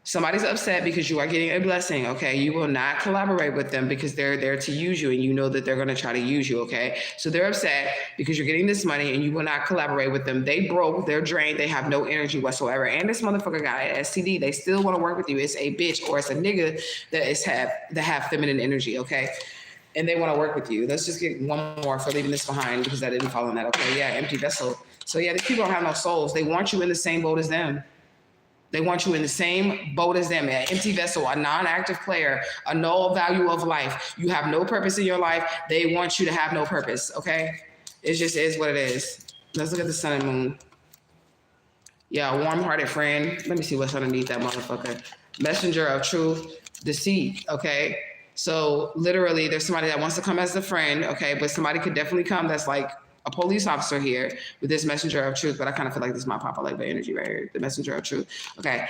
Somebody's upset because you are getting a blessing, okay? You will not collaborate with them because they're there to use you and you know that they're gonna try to use you, okay? So they're upset because you're getting this money and you will not collaborate with them. They broke, they're drained, they have no energy whatsoever. And this motherfucker guy at STD, they still wanna work with you. It's a bitch or it's a nigga that have feminine energy, okay? And they wanna work with you. Let's just get one more for leaving this behind because I didn't follow that, okay? Yeah, empty vessel. So yeah, these people don't have no souls. They want you in the same boat as them. They want you in the same boat as them, an empty vessel, a non-active player, a null value of life. You have no purpose in your life. They want you to have no purpose, okay? It just is what it is. Let's look at the sun and moon. Yeah, a warm-hearted friend. Let me see what's underneath that motherfucker. Messenger of truth, deceit, okay? So literally there's somebody that wants to come as a friend, okay? But somebody could definitely come that's like a police officer here with this messenger of truth, but I kind of feel like this might pop up like the energy right here, the messenger of truth. Okay,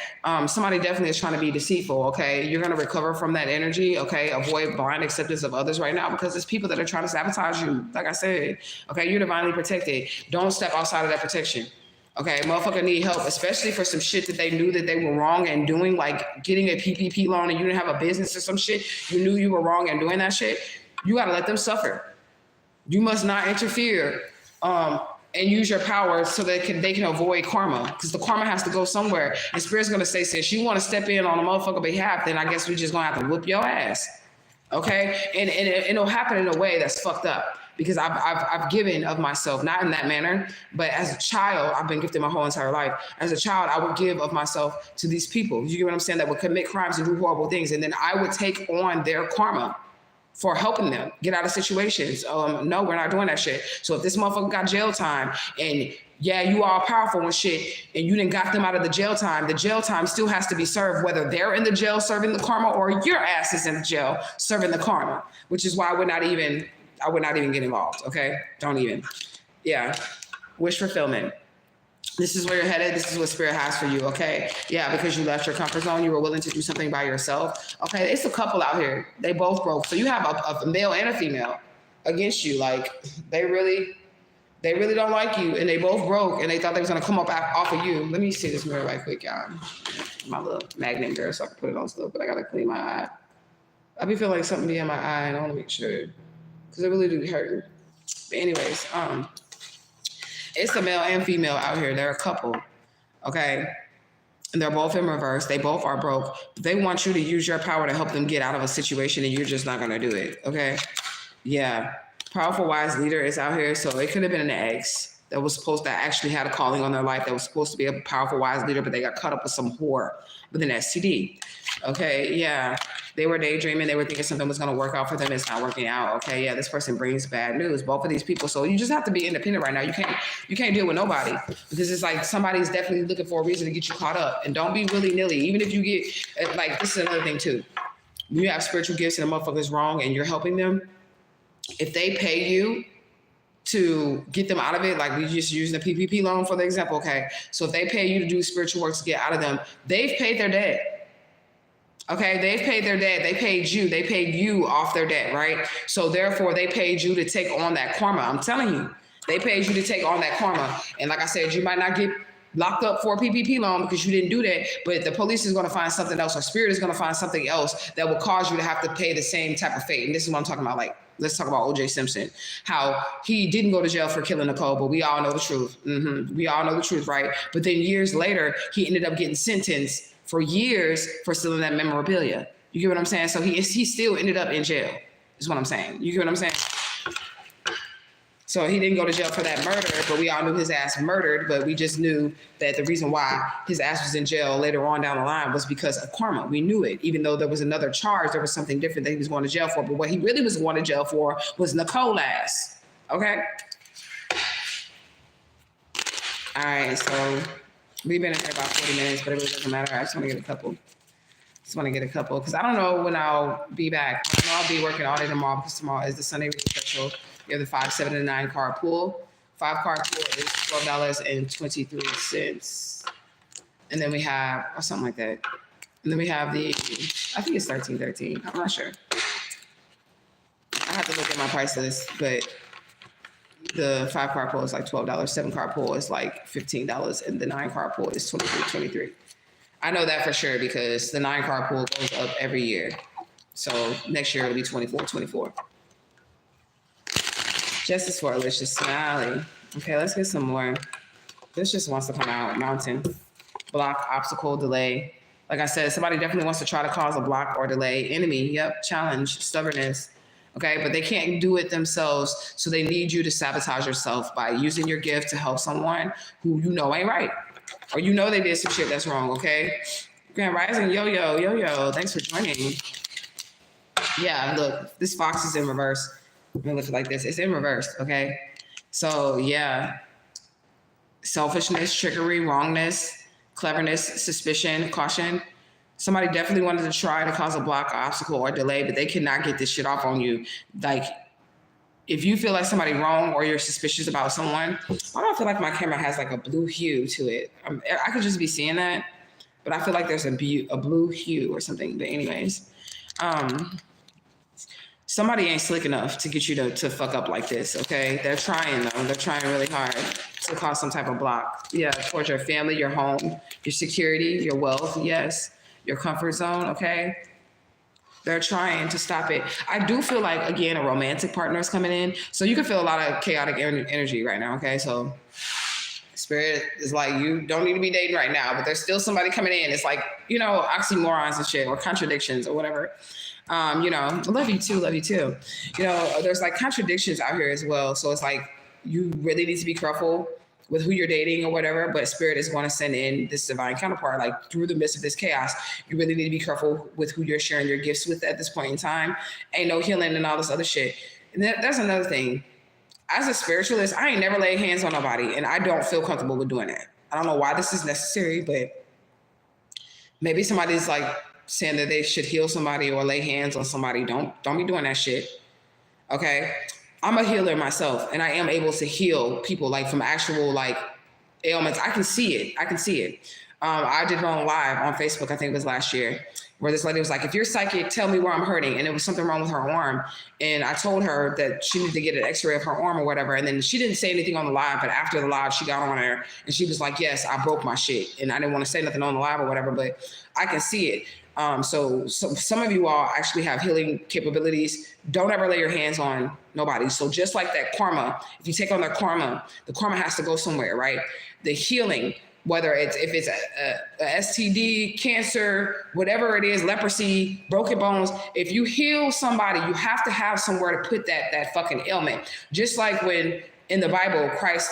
somebody definitely is trying to be deceitful, okay? You're gonna recover from that energy, okay? Avoid blind acceptance of others right now because it's people that are trying to sabotage you, like I said, okay? You're divinely protected. Don't step outside of that protection. Okay, motherfucker need help, especially for some shit that they knew that they were wrong and doing, like getting a PPP loan and you didn't have a business or some shit. You knew you were wrong and doing that shit. You gotta let them suffer. You must not interfere and use your power so that they can avoid karma because the karma has to go somewhere. And Spirit's gonna say, since you want to step in on a motherfucker behalf, then I guess we just gonna have to whoop your ass. Okay, and it'll happen in a way that's fucked up because I've given of myself, not in that manner, but as a child, I've been gifted my whole entire life. As a child, I would give of myself to these people. You get what I'm saying? That would commit crimes and do horrible things, and then I would take on their karma for helping them get out of situations. No, we're not doing that shit. So if this motherfucker got jail time and yeah, you are powerful and shit and you didn't got them out of the jail time still has to be served, whether they're in the jail serving the karma or your ass is in the jail serving the karma, which is why I would not even get involved, okay? Don't even. Yeah, wish fulfillment. This is where you're headed. This is what Spirit has for you, okay? Yeah, because you left your comfort zone. You were willing to do something by yourself. Okay, it's a couple out here. They both broke. So you have a male and a female against you. Like, they really don't like you. And they both broke. And they thought they was going to come up off of you. Let me see this mirror right quick, y'all. My little magnet mirror so I can put it on still. But I got to clean my eye. I be feeling like something be in my eye. And I want to make sure. Because it really do hurt. But anyways, it's a male and female out here. They're a couple, okay? And they're both in reverse. They both are broke. They want you to use your power to help them get out of a situation and you're just not gonna do it, okay? Yeah, powerful, wise leader is out here. So it could have been an ex that actually had a calling on their life that was supposed to be a powerful, wise leader, but they got caught up with some whore with an STD. Okay, yeah. They were daydreaming. They were thinking something was going to work out for them. It's not working out. Okay, yeah, this person brings bad news. Both of these people. So you just have to be independent right now. You can't deal with nobody because it's like somebody's definitely looking for a reason to get you caught up. And don't be willy-nilly. Even if you get, like, this is another thing too. You have spiritual gifts and the motherfucker's wrong and you're helping them. If they pay you to get them out of it, like we just using the PPP loan for the example, okay? So if they pay you to do spiritual work to get out of them, they've paid their debt. Okay, they've paid their debt. They paid you off their debt, right? So therefore, they paid you to take on that karma. I'm telling you, they paid you to take on that karma. And like I said, you might not get locked up for a PPP loan because you didn't do that, but the police is going to find something else, or Spirit is going to find something else that will cause you to have to pay the same type of fate. And this is what I'm talking about. Like, let's talk about O.J. Simpson, how he didn't go to jail for killing Nicole, but we all know the truth. We all know the truth, right? But then years later, he ended up getting sentenced for years for stealing that memorabilia. You get what I'm saying? So he still ended up in jail, is what I'm saying. You get what I'm saying? So he didn't go to jail for that murder, but we all knew his ass murdered, but we just knew that the reason why his ass was in jail later on down the line was because of karma. We knew it. Even though there was another charge, there was something different that he was going to jail for, but what he really was going to jail for was Nicole ass, okay? All right, so we've been in here about 40 minutes, but it really doesn't matter. I just want to get a couple. Because I don't know when I'll be back. I know I'll be working all day tomorrow because tomorrow is the Sunday reading special. You have the 5, 7, and 9 card pool. 5 card pool is $12.23. And then we have, or something like that. And then we have the, I think it's $13.13. I'm not sure. I have to look at my price list, but the 5 card pool is like $12. 7 card pool is like $15, and the 9 card pool is $23.23. I know that for sure because the 9 card pool goes up every year. So next year it'll be $24.24. Justice for Alicia Smiley. Okay, let's get some more. This just wants to come out. Mountain, block, obstacle, delay. Like I said, somebody definitely wants to try to cause a block or delay. Enemy, yep, challenge, stubbornness. Okay, but they can't do it themselves. So they need you to sabotage yourself by using your gift to help someone who you know ain't right. Or you know they did some shit that's wrong, okay? Grand Rising, yo. Thanks for joining. Yeah, look, this fox is in reverse. Let me look like this. It's in reverse, okay? So, yeah. Selfishness, trickery, wrongness, cleverness, suspicion, caution. Somebody definitely wanted to try to cause a block, obstacle, or delay, but they cannot get this shit off on you. Like, if you feel like somebody wrong or you're suspicious about someone, I don't feel like my camera has like a blue hue to it. I could just be seeing that, but I feel like there's a blue hue or something. But anyways, somebody ain't slick enough to get you to fuck up like this, okay? They're trying though. They're trying really hard to cause some type of block. Yeah, towards your family, your home, your security, your wealth, yes, your comfort zone, okay? They're trying to stop it. I do feel like, again, a romantic partner is coming in. So you can feel a lot of chaotic energy right now, okay? So Spirit is like, you don't need to be dating right now, but there's still somebody coming in. It's like, you know, oxymorons and shit or contradictions or whatever. You know, love you too. You know, there's like contradictions out here as well. So it's like, you really need to be careful with who you're dating or whatever, but Spirit is going to send in this divine counterpart, like through the midst of this chaos. You really need to be careful with who you're sharing your gifts with at this point in time. Ain't no healing and all this other shit. And that's another thing. As a spiritualist, I ain't never laid hands on nobody, and I don't feel comfortable with doing that. I don't know why this is necessary, but maybe somebody's like saying that they should heal somebody or lay hands on somebody. Don't be doing that shit. Okay? I'm a healer myself, and I am able to heal people like from actual like ailments. I can see it. I did it on live on Facebook, I think it was last year, where this lady was like, if you're psychic, tell me where I'm hurting. And it was something wrong with her arm. And I told her that she needed to get an x-ray of her arm or whatever. And then she didn't say anything on the live, but after the live, she got on there and she was like, yes, I broke my shit. And I didn't want to say nothing on the live or whatever, but I can see it. So some of you all actually have healing capabilities. Don't ever lay your hands on nobody. So just like that karma, if you take on the karma has to go somewhere, right? The healing, whether if it's a STD, cancer, whatever it is, leprosy, broken bones, if you heal somebody, you have to have somewhere to put that fucking ailment. Just like when in the Bible, Christ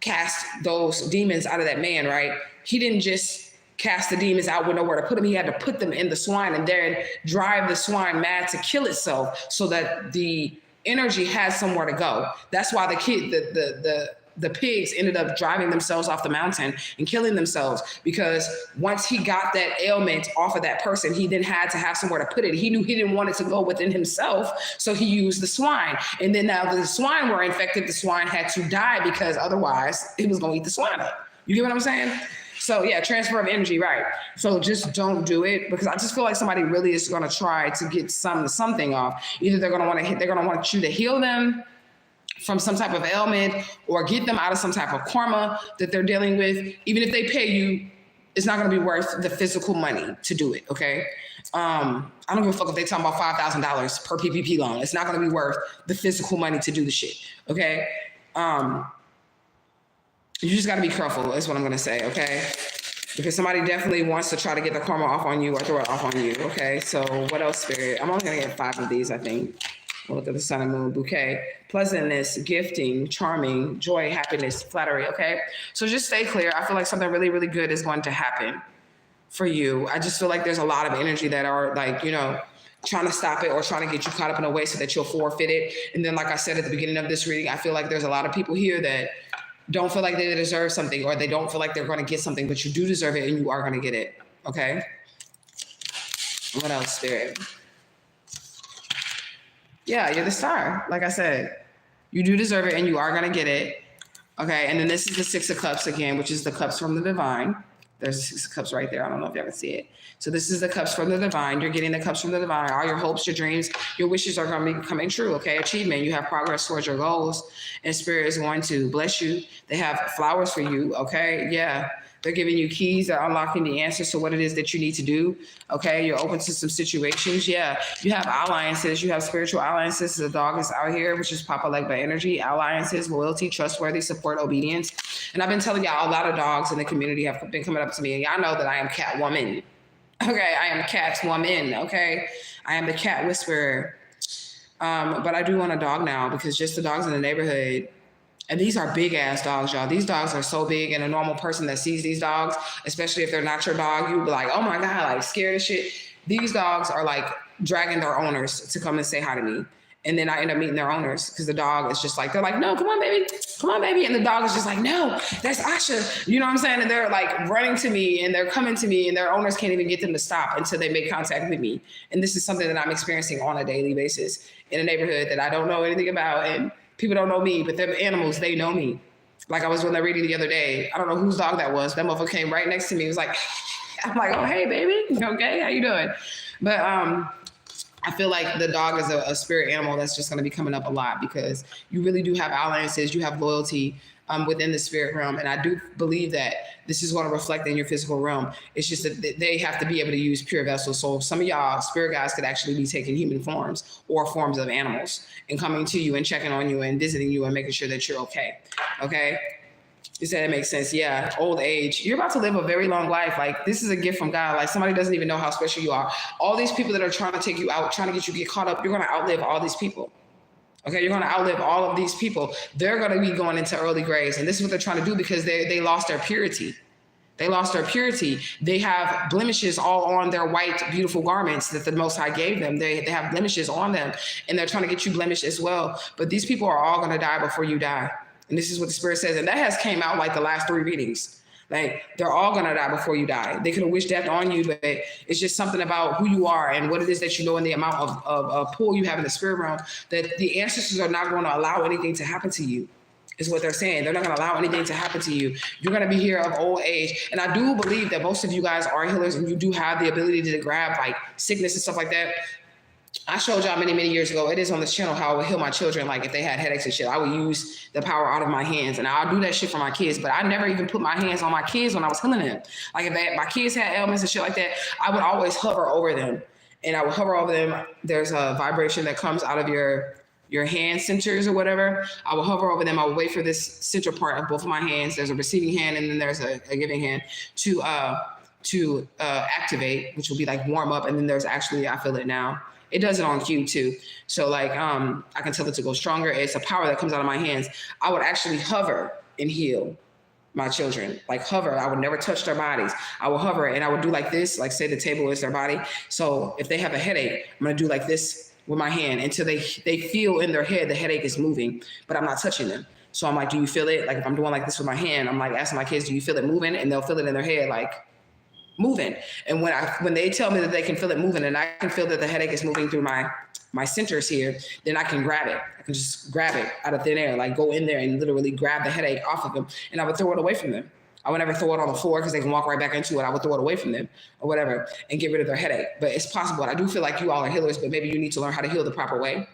cast those demons out of that man, right? He didn't just cast the demons out with nowhere to put them. He had to put them in the swine and then drive the swine mad to kill itself so that the energy has somewhere to go. That's why the pigs ended up driving themselves off the mountain and killing themselves, because once he got that ailment off of that person, he then had to have somewhere to put it. He knew he didn't want it to go within himself, so he used the swine. And then now the swine were infected, the swine had to die because otherwise it was going to eat the swine up. You get what I'm saying? So yeah, transfer of energy, right? So just don't do it, because I just feel like somebody really is going to try to get something off. Either they're going to want you to heal them from some type of ailment or get them out of some type of karma that they're dealing with. Even if they pay you, it's not going to be worth the physical money to do it. Okay. I don't give a fuck if they talking about $5,000 per PPP loan. It's not going to be worth the physical money to do the shit. Okay. You just got to be careful is what I'm going to say, okay? Because somebody definitely wants to try to get the karma off on you or throw it off on you, okay? So what else, Spirit? I'm only going to get 5 of these, I think. We'll look at the sun and moon, bouquet, pleasantness, gifting, charming, joy, happiness, flattery, okay? So just stay clear. I feel like something really, really good is going to happen for you. I just feel like there's a lot of energy that are like, you know, trying to stop it or trying to get you caught up in a way so that you'll forfeit it. And then, like I said at the beginning of this reading, I feel like there's a lot of people here that don't feel like they deserve something, or they don't feel like they're going to get something, but you do deserve it and you are going to get it. Okay. What else, Spirit? Yeah, you're the star. Like I said, you do deserve it and you are going to get it. Okay. And then this is the Six of Cups again, which is the cups from the divine. There's the Six of Cups right there. I don't know if y'all can see it. So this is the cups from the divine. You're getting the cups from the divine. All your hopes, your dreams, your wishes are going to be coming true. Okay. Achievement. You have progress towards your goals, and Spirit is going to bless you. They have flowers for you. Okay. Yeah. They're giving you keys. They're unlocking the answers to what it is that you need to do. Okay. You're open to some situations. Yeah. You have alliances. You have spiritual alliances. The dog is out here, which is Papa Legba energy. Alliances, loyalty, trustworthy, support, obedience. And I've been telling y'all, a lot of dogs in the community have been coming up to me, and y'all know that I am Catwoman. Okay. I am Catwoman. Okay. I am the cat whisperer. But I do want a dog now, because just the dogs in the neighborhood, and these are big ass dogs, y'all. These dogs are so big, and a normal person that sees these dogs, especially if they're not your dog, you'll be like, oh my God, like scared as shit. These dogs are like dragging their owners to come and say hi to me. And then I end up meeting their owners, because the dog is just like, they're like, no, come on, baby. Come on, baby. And the dog is just like, no, that's Asha. You know what I'm saying? And they're like running to me, and they're coming to me, and their owners can't even get them to stop until they make contact with me. And this is something that I'm experiencing on a daily basis in a neighborhood that I don't know anything about. And people don't know me, but they're animals. They know me. Like I was when they're reading the other day. I don't know whose dog that was. That motherfucker came right next to me. He was like, I'm like, oh, hey, baby. Okay, how you doing? But I feel like the dog is a spirit animal that's just going to be coming up a lot, because you really do have alliances. You have loyalty within the spirit realm. And I do believe that this is going to reflect in your physical realm. It's just that they have to be able to use pure vessels. So some of y'all spirit guides could actually be taking human forms or forms of animals and coming to you and checking on you and visiting you and making sure that you're okay. Okay. You said it makes sense. Yeah. Old age. You're about to live a very long life. Like, this is a gift from God. Like, somebody doesn't even know how special you are. All these people that are trying to take you out, trying to get you to get caught up, you're going to outlive all these people. Okay, you're going to outlive all of these people. They're going to be going into early graves. And this is what they're trying to do, because they lost their purity. They lost their purity. They have blemishes all on their white, beautiful garments that the Most High gave them. They have blemishes on them, and they're trying to get you blemished as well. But these people are all going to die before you die. And this is what the Spirit says. And that has came out like the last 3 readings. Like, they're all going to die before you die. They could have wished death on you, but it's just something about who you are and what it is that you know, and the amount of pull you have in the spirit realm, that the ancestors are not going to allow anything to happen to you, is what they're saying. They're not going to allow anything to happen to you. You're going to be here of old age. And I do believe that most of you guys are healers, and you do have the ability to grab like sickness and stuff like that. I showed y'all many, many years ago, it is on this channel, how I would heal my children. Like, if they had headaches and shit, I would use the power out of my hands, and I'll do that shit for my kids. But I never even put my hands on my kids when I was healing them. Like, if my kids had ailments and shit like that, I would always hover over them, and I would hover over them. There's a vibration that comes out of your hand centers or whatever. I will hover over them. I will wait for this central part of both of my hands. There's a receiving hand, and then there's a giving hand to activate, which will be like warm up. And then there's actually, I feel it now. It does it on cue too. So like, I can tell it to go stronger. It's a power that comes out of my hands. I would actually hover and heal my children. Like, hover. I would never touch their bodies. I will hover, and I would do like this, like say the table is their body. So if they have a headache, I'm going to do like this with my hand until they feel in their head the headache is moving, but I'm not touching them. So I'm like, do you feel it? Like, if I'm doing like this with my hand, I'm like asking my kids, do you feel it moving? And they'll feel it in their head, like moving. And when they tell me that they can feel it moving, and I can feel that the headache is moving through my centers here, then I can grab it. I can just grab it out of thin air, like go in there and literally grab the headache off of them, and I would throw it away from them. I would never throw it on the floor because they can walk right back into it. I would throw it away from them or whatever and get rid of their headache. But it's possible. I do feel like you all are healers, but maybe you need to learn how to heal the proper way,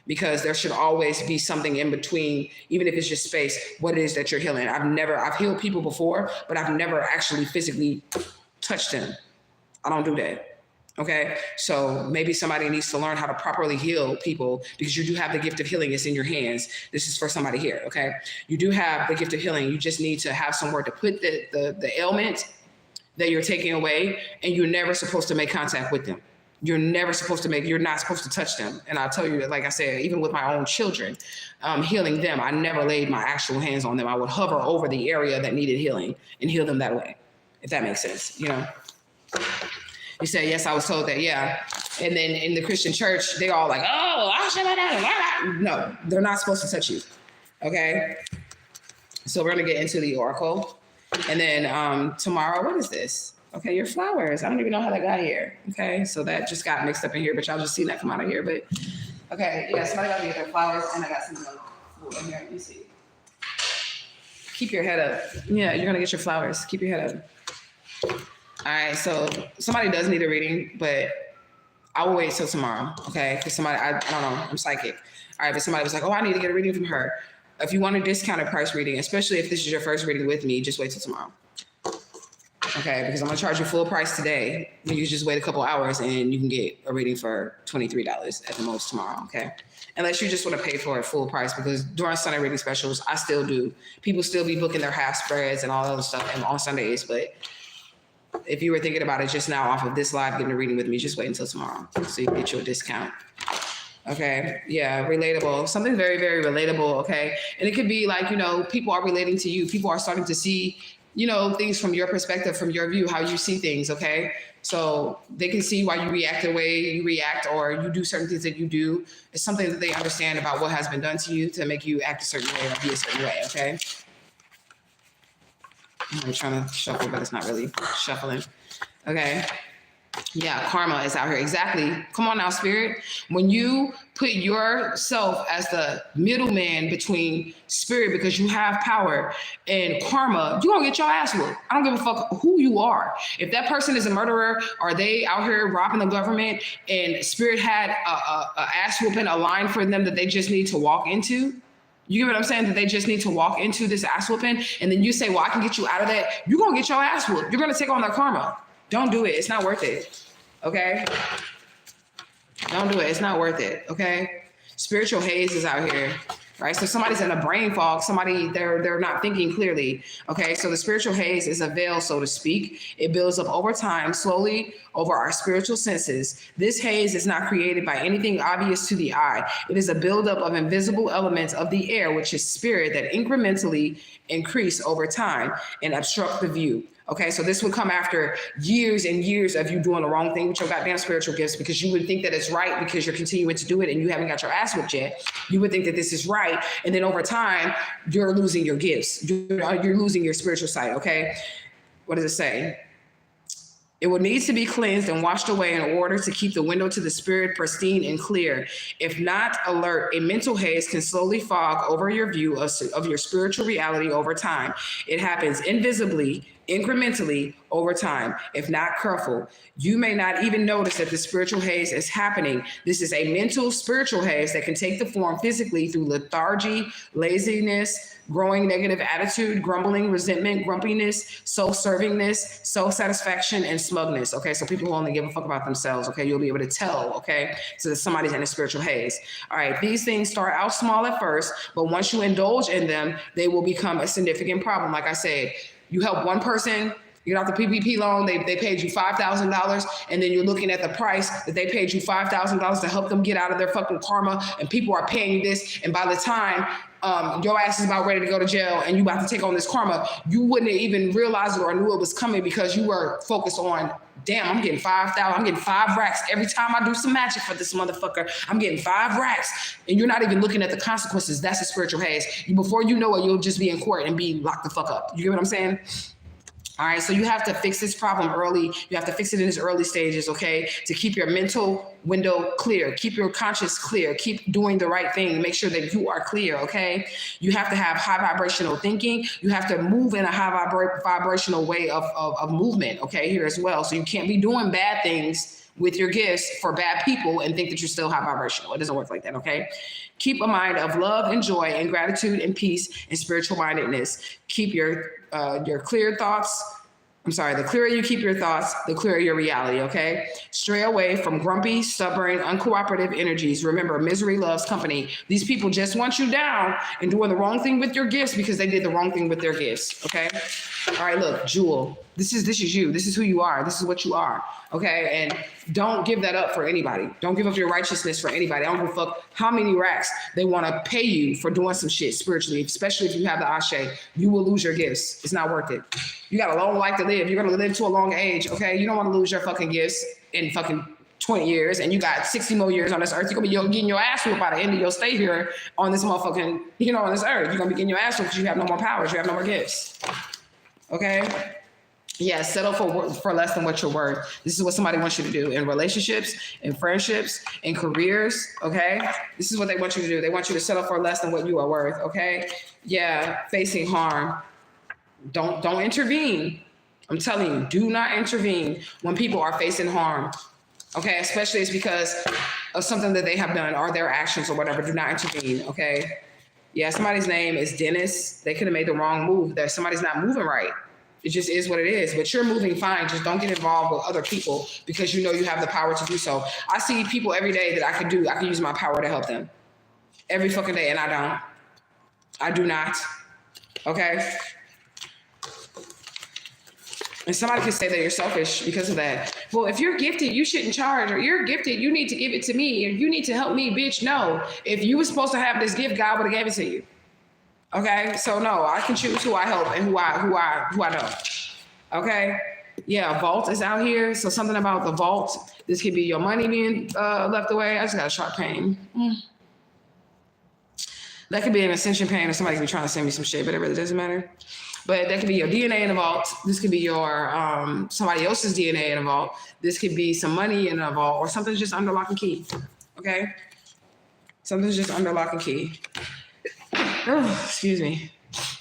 because there should always be something in between, even if it's just space, what it is that you're healing. I've healed people before, but I've never actually physically touched them. I don't do that. Okay. So maybe somebody needs to learn how to properly heal people, because you do have the gift of healing. It's in your hands. This is for somebody here. Okay. You do have the gift of healing. You just need to have somewhere to put the ailment that you're taking away, and you're never supposed to make contact with them. You're not supposed to touch them. And I'll tell you, like I said, even with my own children, healing them, I never laid my actual hands on them. I would hover over the area that needed healing and heal them that way, if that makes sense, you know? You say, yes, I was told that, yeah. And then in the Christian church, they all like, oh, no, they're not supposed to touch you, okay? So we're going to get into the oracle. And then tomorrow, what is this? Okay, your flowers. I don't even know how that got here. Okay, so that just got mixed up in here, but y'all just seen that come out of here. But okay, yeah, somebody got to get their flowers, and I got some in here. Let me see. Keep your head up. Yeah, you're going to get your flowers. Keep your head up. All right, so somebody does need a reading, but I will wait till tomorrow, okay? Because somebody, I don't know, I'm psychic. All right, but somebody was like, oh, I need to get a reading from her. If you want a discounted price reading, especially if this is your first reading with me, just wait till tomorrow. Okay, because I'm gonna charge you full price today. You can just wait a couple hours and you can get a reading for $23 at the most tomorrow, okay? Unless you just want to pay for it full price, because during Sunday reading specials, I still do. People still be booking their half spreads and all that other stuff on Sundays, but if you were thinking about it just now off of this live, getting a reading with me, just wait until tomorrow so you can get you a discount. Okay. Yeah. Relatable. Something very, very relatable. Okay. And it could be like, you know, people are relating to you. People are starting to see, you know, things from your perspective, from your view, how you see things. Okay. So they can see why you react the way you react, or you do certain things that you do. It's something that they understand about what has been done to you to make you act a certain way or be a certain way. Okay. I'm trying to shuffle, but it's not really shuffling. Okay. Yeah, karma is out here. Exactly. Come on now, spirit. When you put yourself as the middleman between spirit, because you have power, and karma, you're going to get your ass whooped. I don't give a fuck who you are. If that person is a murderer, or they out here robbing the government, and spirit had a ass whooping, a line for them that they just need to walk into, you get what I'm saying? That they just need to walk into this ass whooping, and then you say, well, I can get you out of that. You're going to get your ass whooped. You're going to take on their karma. Don't do it. It's not worth it. Okay? Don't do it. It's not worth it. Okay? Spiritual haze is out here. Right? So somebody's in a brain fog. Somebody, they're not thinking clearly. Okay? So the spiritual haze is a veil, so to speak. It builds up over time, slowly over our spiritual senses. This haze is not created by anything obvious to the eye. It is a buildup of invisible elements of the air, which is spirit, that incrementally increase over time and obstruct the view. Okay, so this would come after years and years of you doing the wrong thing with your goddamn spiritual gifts, because you would think that it's right because you're continuing to do it and you haven't got your ass whipped yet. You would think that this is right. And then over time, you're losing your gifts. You're losing your spiritual sight, okay? What does it say? It will need to be cleansed and washed away in order to keep the window to the spirit pristine and clear. If not alert, a mental haze can slowly fog over your view of your spiritual reality over time. It happens invisibly, incrementally over time. If not careful, you may not even notice that the spiritual haze is happening. This is a mental spiritual haze that can take the form physically through lethargy, laziness, growing negative attitude, grumbling, resentment, grumpiness, self-servingness, self-satisfaction, and smugness. Okay, so people who only give a fuck about themselves. Okay, you'll be able to tell. Okay, so that somebody's in a spiritual haze. All right, these things start out small at first, but once you indulge in them, they will become a significant problem. Like I said, you help one person, you get off the PPP loan, they paid you $5,000, and then you're looking at the price that they paid you $5,000 to help them get out of their fucking karma, and people are paying you this, and by the time your ass is about ready to go to jail and you about to take on this karma, you wouldn't have even realized it or knew it was coming, because you were focused on, damn, I'm getting 5,000, I'm getting 5 racks every time I do some magic for this motherfucker. I'm getting 5 racks, and you're not even looking at the consequences. That's a spiritual haze. Before you know it, you'll just be in court and be locked the fuck up. You get what I'm saying? All right, so you have to fix this problem early. You have to fix it in its early stages, okay? To keep your mental window clear, keep your conscience clear, keep doing the right thing, make sure that you are clear, okay? You have to have high vibrational thinking. You have to move in a high vibrational way of movement, okay, here as well. So you can't be doing bad things with your gifts for bad people and think that you're still high vibrational. It doesn't work like that, okay? Keep a mind of love and joy and gratitude and peace and spiritual mindedness. Keep your clear thoughts. The clearer you keep your thoughts, the clearer your reality, okay? Stray away from grumpy, stubborn, uncooperative energies. Remember, misery loves company. These people just want you down and doing the wrong thing with your gifts because they did the wrong thing with their gifts, okay? All right, look, Jewel, this is you. This is who you are. This is what you are, okay? And don't give that up for anybody. Don't give up your righteousness for anybody. I don't give a fuck how many racks they want to pay you for doing some shit spiritually, especially if you have the ashe. You will lose your gifts. It's not worth it. You got a long life to live. You're going to live to a long age, okay? You don't want to lose your fucking gifts and fucking 20 years and you got 60 more years on this earth, you're gonna be getting your ass whooped by the end of your stay here on this motherfucking, on this earth. You're gonna be getting your ass whooped because you have no more powers, you have no more gifts. Okay? Yeah, settle for less than what you're worth. This is what somebody wants you to do in relationships, in friendships, in careers, okay? This is what they want you to do. They want you to settle for less than what you are worth, okay? Yeah, facing harm. Don't intervene. I'm telling you, do not intervene when people are facing harm, okay? Especially it's because of something that they have done or their actions or whatever. Do not intervene, okay? Yeah, somebody's name is Dennis. They could have made the wrong move. That somebody's not moving right. It just is what it is, but you're moving fine. Just don't get involved with other people because you know you have the power to do so. I see people every day that I can use my power to help them. Every fucking day, and I don't. I do not. Okay? And somebody can say that you're selfish because of that. Well, if you're gifted, you shouldn't charge, or you're gifted, you need to give it to me, or you need to help me, bitch. No. If you were supposed to have this gift, God would have gave it to you. Okay, so no, I can choose who I help and who I don't. Okay, yeah, vault is out here. So something about the vault. This could be your money being left away. I just got a sharp pain. That could be an ascension pain, or somebody could be trying to send me some shit, but it really doesn't matter. But that could be your DNA in the vault. This could be your somebody else's DNA in the vault. This could be some money in the vault, or something's just under lock and key. Okay, something's just under lock and key. Oh, excuse me.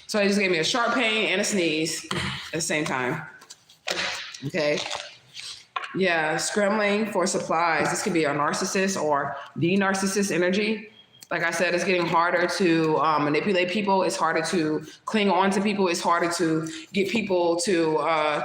So it just gave me a sharp pain and a sneeze at the same time. Okay. Yeah, scrambling for supplies. This could be a narcissist or the narcissist energy. Like I said, it's getting harder to manipulate people. It's harder to cling on to people. It's harder to get people to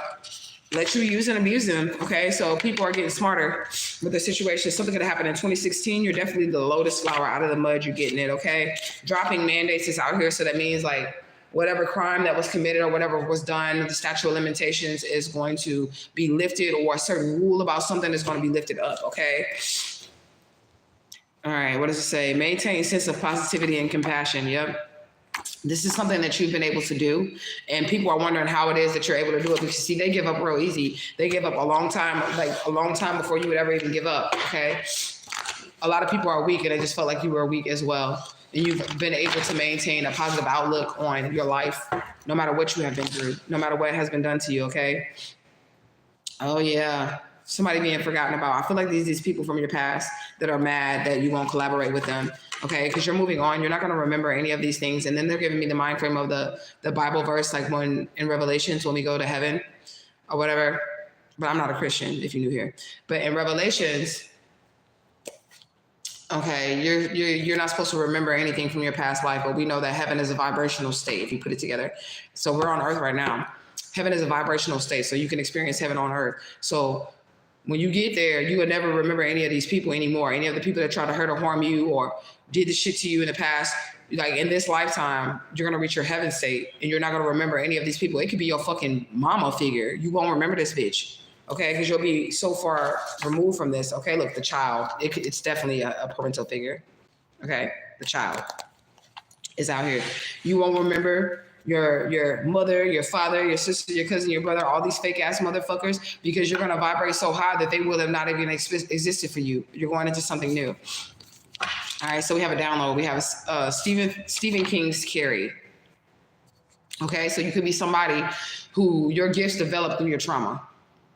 let you use and abuse them. Okay, so people are getting smarter with the situation. Something could happen in 2016. You're definitely the lotus flower out of the mud. You're getting it. Okay, dropping mandates is out here, so that means like whatever crime that was committed or whatever was done, the statute of limitations is going to be lifted, or a certain rule about something is going to be lifted up. Okay. All right. What does it say? Maintain a sense of positivity and compassion. Yep. This is something that you've been able to do, and people are wondering how it is that you're able to do it, because see, they give up real easy. They give up a long time before you would ever even give up. Okay. A lot of people are weak, and they just felt like you were weak as well. And you've been able to maintain a positive outlook on your life, no matter what you have been through, no matter what has been done to you. Okay. Oh yeah. Somebody being forgotten about. I feel like these people from your past that are mad that you won't collaborate with them. Okay, because you're moving on. You're not going to remember any of these things. And then they're giving me the mind frame of the Bible verse, like when in Revelations, when we go to heaven or whatever. But I'm not a Christian, if you're new here. But in Revelations, okay, you're not supposed to remember anything from your past life. But we know that heaven is a vibrational state if you put it together. So we're on earth right now. Heaven is a vibrational state, so you can experience heaven on earth. So when you get there, you will never remember any of these people anymore. Any of the people that try to hurt or harm you or did the shit to you in the past. Like in this lifetime, you're going to reach your heaven state and you're not going to remember any of these people. It could be your fucking mama figure. You won't remember this bitch. Okay. Because you'll be so far removed from this. Okay. Look, the child, it's definitely a parental figure. Okay. The child is out here. You won't remember your mother, your father, your sister, your cousin, your brother, all these fake ass motherfuckers, because you're going to vibrate so high that they will have not even existed for you. You're going into something new. All right. So we have a download. We have Stephen King's Carrie. Okay. So you could be somebody who your gifts developed through your trauma.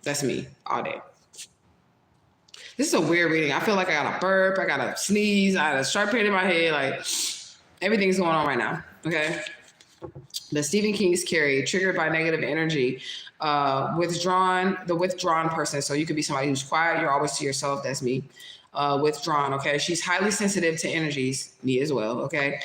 That's me all day. This is a weird reading. I feel like I got a burp. I got a sneeze. I got a sharp pain in my head. Like everything's going on right now. Okay. The Stephen King's Carrie, triggered by negative energy, the withdrawn person. So you could be somebody who's quiet. You're always to yourself. That's me. Withdrawn. Okay. She's highly sensitive to energies. Me as well. Okay.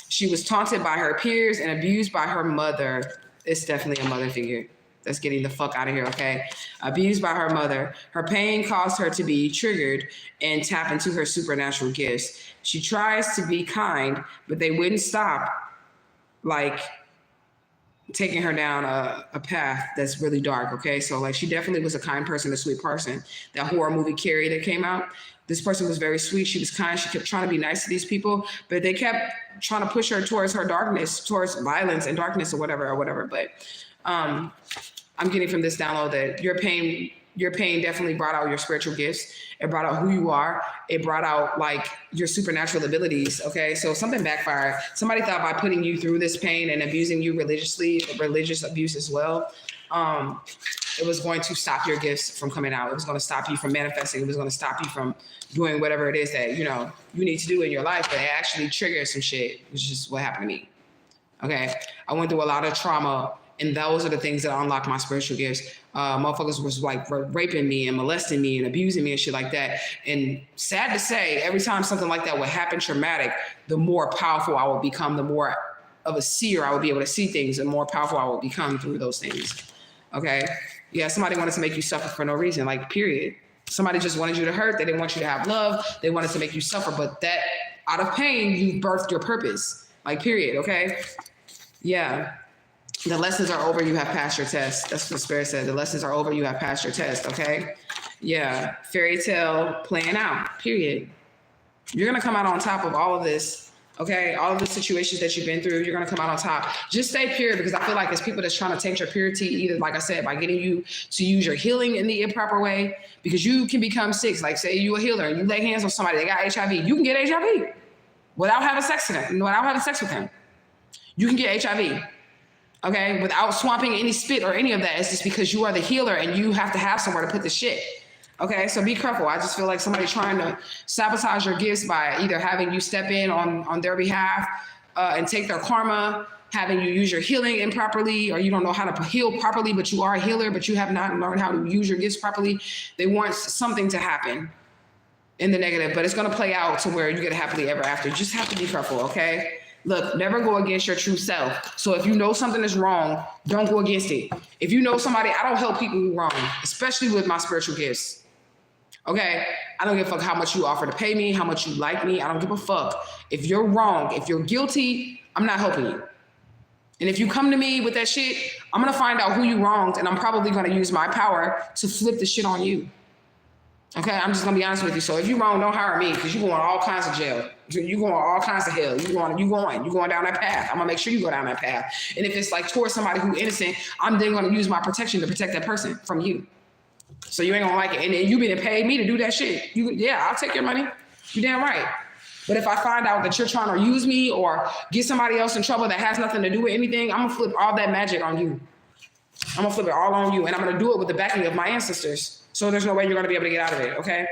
She was taunted by her peers and abused by her mother. It's definitely a mother figure. That's getting the fuck out of here. Okay. Abused by her mother. Her pain caused her to be triggered and tap into her supernatural gifts. She tries to be kind, but they wouldn't stop. Like taking her down a path that's really dark. Okay. So like she definitely was a kind person, a sweet person. That horror movie Carrie that came out, this person was very sweet. She was kind. She kept trying to be nice to these people, but they kept trying to push her towards her darkness, towards violence and darkness or whatever. But I'm getting from this download that your pain Your pain definitely brought out your spiritual gifts. It brought out who you are. It brought out like your supernatural abilities. Okay. So something backfired. Somebody thought by putting you through this pain and abusing you religiously, religious abuse as well, it was going to stop your gifts from coming out. It was going to stop you from manifesting. It was going to stop you from doing whatever it is that, you know, you need to do in your life. But it actually triggered some shit, which is just what happened to me. Okay. I went through a lot of trauma, and those are the things that unlocked my spiritual gifts. Motherfuckers was like raping me and molesting me and abusing me and shit like that. And sad to say, every time something like that would happen traumatic, the more powerful I would become, the more of a seer I would be able to see things, the more powerful I would become through those things. Okay. Yeah. Somebody wanted to make you suffer for no reason, like period. Somebody just wanted you to hurt. They didn't want you to have love. They wanted to make you suffer, but that out of pain, you birthed your purpose, like period. Okay. Yeah. The lessons are over. You have passed your test. That's what the Spirit said. The lessons are over. You have passed your test. Okay. Yeah. Fairy tale playing out, period. You're going to come out on top of all of this. Okay. All of the situations that you've been through, you're going to come out on top. Just stay pure, because I feel like it's people that's trying to taint your purity, either, like I said, by getting you to use your healing in the improper way, because you can become sick. Like say you a healer and you lay hands on somebody that got HIV. You can get HIV without having sex with them, without having sex with them. You can get HIV. Okay, without swamping any spit or any of that. It's just because you are the healer and you have to have somewhere to put the shit. Okay, so be careful. I just feel like somebody trying to sabotage your gifts by either having you step in on their behalf and take their karma, having you use your healing improperly, or you don't know how to heal properly, but you are a healer, but you have not learned how to use your gifts properly. They want something to happen in the negative, but it's going to play out to where you get happily ever after. You just have to be careful, okay? Look, never go against your true self. So if you know something is wrong, don't go against it. If you know somebody, I don't help people who are wrong, especially with my spiritual gifts. Okay? I don't give a fuck how much you offer to pay me, how much you like me. I don't give a fuck. If you're wrong, if you're guilty, I'm not helping you. And if you come to me with that shit, I'm going to find out who you wronged, and I'm probably going to use my power to flip the shit on you. Okay, I'm just gonna be honest with you. So if you wrong, don't hire me, because you're going all kinds of jail. You're going all kinds of hell. You're going down that path. I'm gonna make sure you go down that path. And if it's like towards somebody who's innocent, I'm then gonna use my protection to protect that person from you. So you ain't gonna like it. And then you been paying me to do that shit. Yeah, I'll take your money. You damn right. But if I find out that you're trying to use me or get somebody else in trouble that has nothing to do with anything, I'm gonna flip all that magic on you. I'm gonna flip it all on you, and I'm gonna do it with the backing of my ancestors. So there's no way you're gonna be able to get out of it, okay?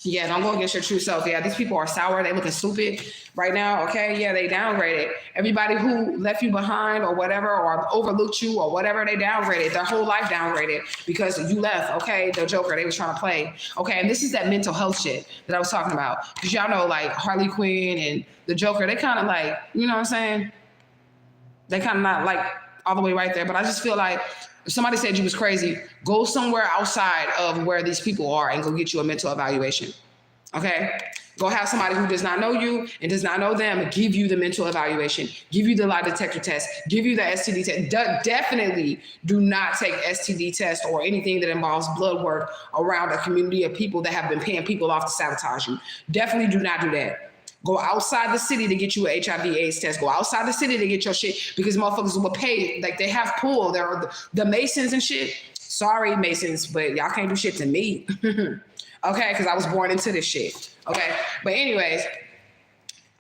Yeah, don't go against your true self. Yeah, these people are sour. They looking stupid right now, okay? Yeah, they downgraded. Everybody who left you behind or whatever, or overlooked you or whatever, they downgraded. Their whole life downgraded because you left, okay? The Joker they was trying to play, okay? And this is that mental health shit that I was talking about. Because y'all know, like, Harley Quinn and the Joker, they kind of like, you know what I'm saying? They kind of not like all the way right there, but I just feel like if somebody said you was crazy, go somewhere outside of where these people are and go get you a mental evaluation, okay? Go have somebody who does not know you and does not know them give you the mental evaluation, give you the lie detector test, give you the STD test. Definitely do not take STD test or anything that involves blood work around a community of people that have been paying people off to sabotage you. Definitely do not do that. Go outside the city to get you an HIV/AIDS test. Go outside the city to get your shit, because motherfuckers will pay. Like, they have pull. They're the Masons and shit. Sorry, Masons, but y'all can't do shit to me. Okay, because I was born into this shit. Okay, but anyways,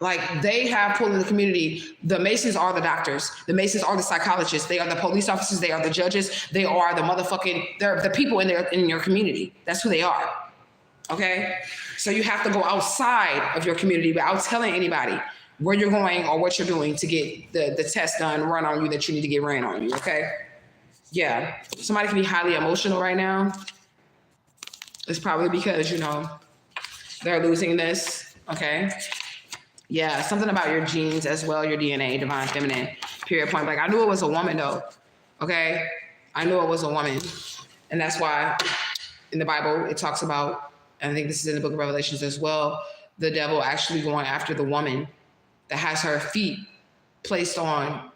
like, they have pull in the community. The Masons are the doctors. The Masons are the psychologists. They are the police officers. They are the judges. They are they're the people in your community. That's who they are. Okay, so you have to go outside of your community without telling anybody where you're going or what you're doing to get the test done, run on you that you need to get ran on you, okay? Yeah, somebody can be highly emotional right now. It's probably because, you know, they're losing this, okay? Yeah, something about your genes as well, your DNA, divine feminine, period, point blank. I knew it was a woman though, okay? I knew it was a woman. And that's why in the Bible, it talks about, and I think this is in the book of Revelations as well, the devil actually going after the woman that has her feet placed on,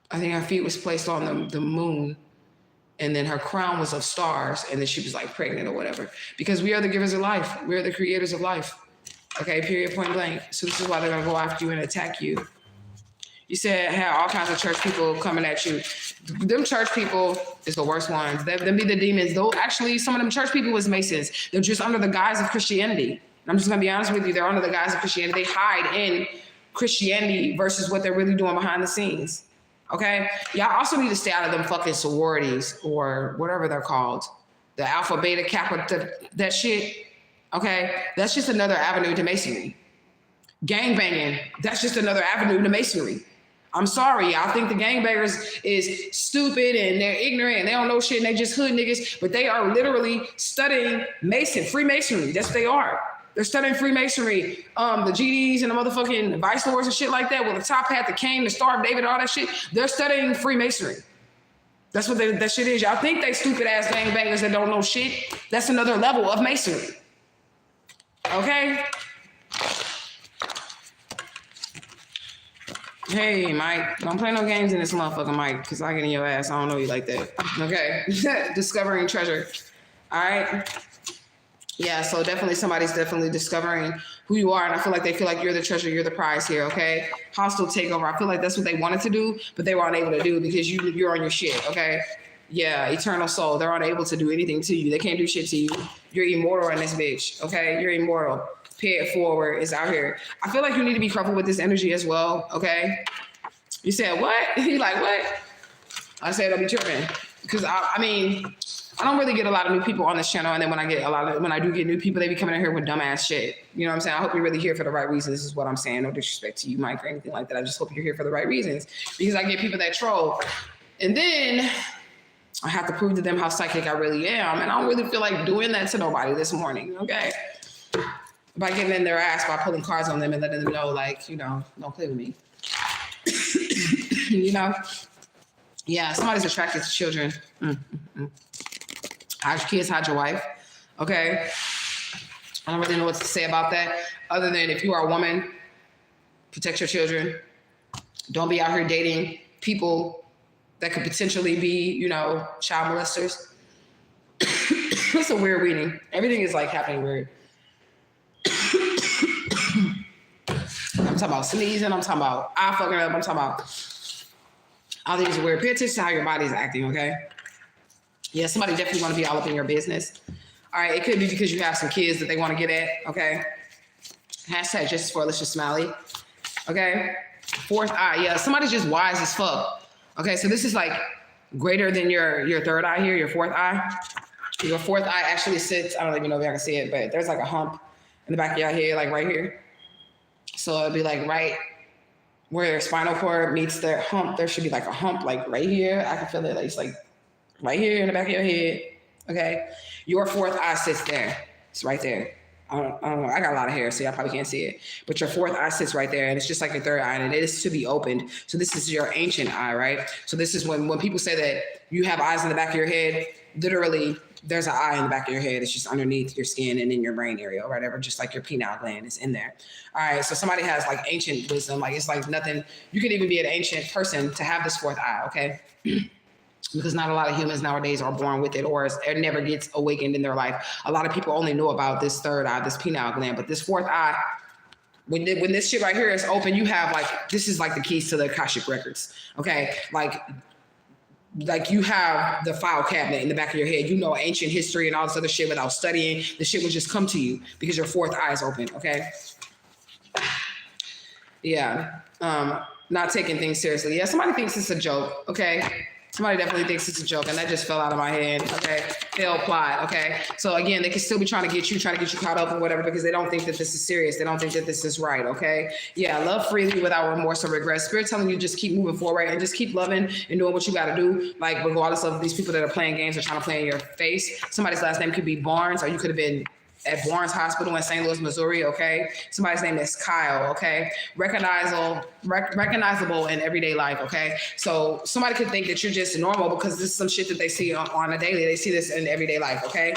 I think her feet was placed on the moon, and then her crown was of stars, and then she was like pregnant or whatever. Because we are the givers of life. We are the creators of life. Okay, period, point blank. So this is why they're gonna go after you and attack you. You said had all kinds of church people coming at you. Them church people is the worst ones. Them be the demons. Though actually, some of them church people was Masons. They're just under the guise of Christianity. I'm just gonna be honest with you. They're under the guise of Christianity. They hide in Christianity versus what they're really doing behind the scenes. Okay? Y'all also need to stay out of them fucking sororities or whatever they're called. The Alpha, Beta, Kappa, that shit. Okay? That's just another avenue to masonry. Gang banging, that's just another avenue to masonry. I'm sorry, y'all think the gangbangers is stupid and they're ignorant and they don't know shit and they just hood niggas, but they are literally studying Freemasonry. That's what they are. They're studying Freemasonry. The GDs and the motherfucking vice lords and shit like that with the top hat, the cane, the Star of David, all that shit. They're studying Freemasonry. That's what that shit is. Y'all think they stupid ass gangbangers that don't know shit. That's another level of masonry. Okay? Hey, Mike, don't play no games in this motherfucker, Mike, because I get in your ass. I don't know you like that. Okay. Discovering treasure. All right. Yeah, so definitely somebody's definitely discovering who you are. And I feel like they feel like you're the treasure, you're the prize here, okay? Hostile takeover. I feel like that's what they wanted to do, but they were unable to do because you're on your shit, okay? Yeah, eternal soul. They're unable to do anything to you. They can't do shit to you. You're immortal in this bitch, okay? You're immortal. Pay it forward is out here. I feel like you need to be careful with this energy as well, okay? You said what? You like what? I said I'll be tripping. Because I mean, I don't really get a lot of new people on this channel, and then when I do get new people, they be coming in here with dumbass shit. You know what I'm saying? I hope you're really here for the right reasons. This is what I'm saying. No disrespect to you, Mike, or anything like that. I just hope you're here for the right reasons. Because I get people that troll. And then I have to prove to them how psychic I really am. And I don't really feel like doing that to nobody this morning, okay? By getting in their ass by pulling cards on them and letting them know, like, you know, don't play with me. You know? Yeah, somebody's attracted to children. Hide your kids, hide your wife. Okay? I don't really know what to say about that, other than if you are a woman, protect your children. Don't be out here dating people that could potentially be, you know, child molesters. It's a weird reading. Everything is like happening weird. I'm talking about sneezing. I'm talking about eye fucking up. I'm talking about all these weird. Pay attention to how your body's acting, okay? Yeah, somebody definitely want to be all up in your business. All right, it could be because you have some kids that they want to get at, okay? Hashtag justice for Alicia Smiley, okay? Fourth eye, yeah, somebody's just wise as fuck. Okay, so this is like greater than your third eye here, your fourth eye. Your fourth eye actually sits, I don't even know if y'all can see it, but there's like a hump in the back of your head, like right here. So it'd be like right where your spinal cord meets their hump. There should be like a hump like right here. I can feel it. Like it's like right here in the back of your head. Okay. Your fourth eye sits there. It's right there. I don't know. I got a lot of hair, so y'all probably can't see it. But your fourth eye sits right there, and it's just like your third eye, and it is to be opened. So this is your ancient eye, right? So this is when people say that you have eyes in the back of your head, literally, there's an eye in the back of your head. It's just underneath your skin and in your brain area or whatever, just like your pineal gland is in there. All right, so somebody has like ancient wisdom. Like it's like nothing. You could even be an ancient person to have this fourth eye, okay? Because not a lot of humans nowadays are born with it, or it never gets awakened in their life. A lot of people only know about this third eye, this pineal gland, but this fourth eye, when this shit right here is open, you have like, this is like the keys to the Akashic records, okay? Like you have the file cabinet in the back of your head. You know ancient history and all this other shit without studying. The shit will just come to you because your fourth eye is open, okay? Yeah, not taking things seriously. Yeah, somebody thinks it's a joke, okay? Somebody definitely thinks it's a joke, and that just fell out of my head, okay? Failed plot, okay? So again, they can still be trying to get you caught up or whatever because they don't think that this is serious. They don't think that this is right, okay? Yeah, love freely without remorse or regret. Spirit telling you just keep moving forward and just keep loving and doing what you got to do, like regardless of these people that are playing games or trying to play in your face. Somebody's last name could be Barnes, or you could have been at Barnes Hospital in St. Louis, Missouri, okay? Somebody's name is Kyle, okay? Recognizable in everyday life, okay? So somebody could think that you're just normal because this is some shit that they see on a daily. They see this in everyday life, okay?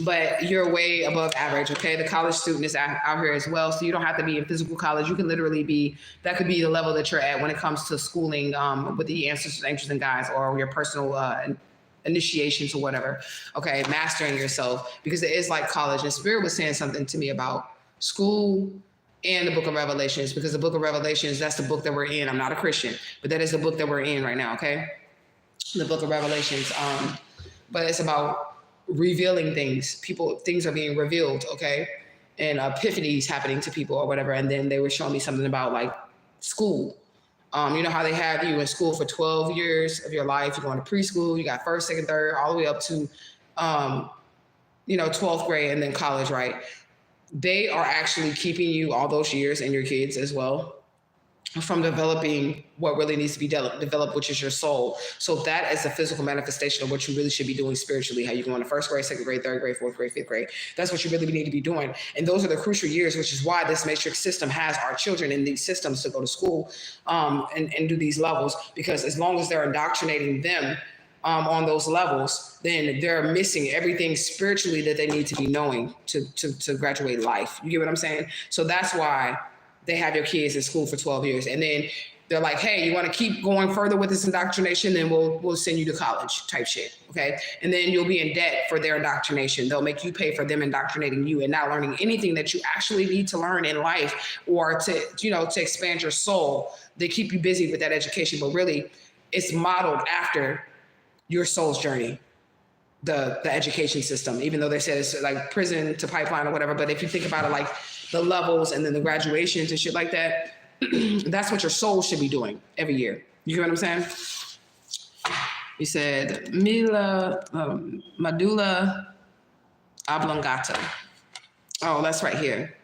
But you're way above average, okay? The college student is out here as well, so you don't have to be in physical college. You can literally be, that could be the level that you're at when it comes to schooling with the ancestors, angels, and guides, or your personal initiations or whatever, okay, mastering yourself, because it is like college. And Spirit was saying something to me about school and the book of Revelations, because the book of Revelations, that's the book that we're in. I'm not a Christian, but that is the book that we're in right now, okay? The book of Revelations. But it's about revealing things. Things are being revealed, okay? And epiphanies happening to people or whatever. And then they were showing me something about like school. You know how they have you in school for 12 years of your life. You're going to preschool, you got first, second, third, all the way up to, 12th grade and then college, right? They are actually keeping you all those years and your kids as well from developing what really needs to be developed, which is your soul. So that is a physical manifestation of what you really should be doing spiritually, how you go into first grade, second grade, third grade, fourth grade, fifth grade. That's what you really need to be doing. And those are the crucial years, which is why this matrix system has our children in these systems to go to school and do these levels, because as long as they're indoctrinating them on those levels, then they're missing everything spiritually that they need to be knowing to graduate life. You get what I'm saying? So that's why they have your kids in school for 12 years. And then they're like, hey, you want to keep going further with this indoctrination? Then we'll send you to college type shit. Okay. And then you'll be in debt for their indoctrination. They'll make you pay for them indoctrinating you and not learning anything that you actually need to learn in life or to expand your soul. They keep you busy with that education, but really it's modeled after your soul's journey, the education system, even though they said it's like prison to pipeline or whatever. But if you think about it, like the levels and then the graduations and shit like that, that's what your soul should be doing every year. You get what I'm saying? He said, medulla oblongata. Oh, that's right here.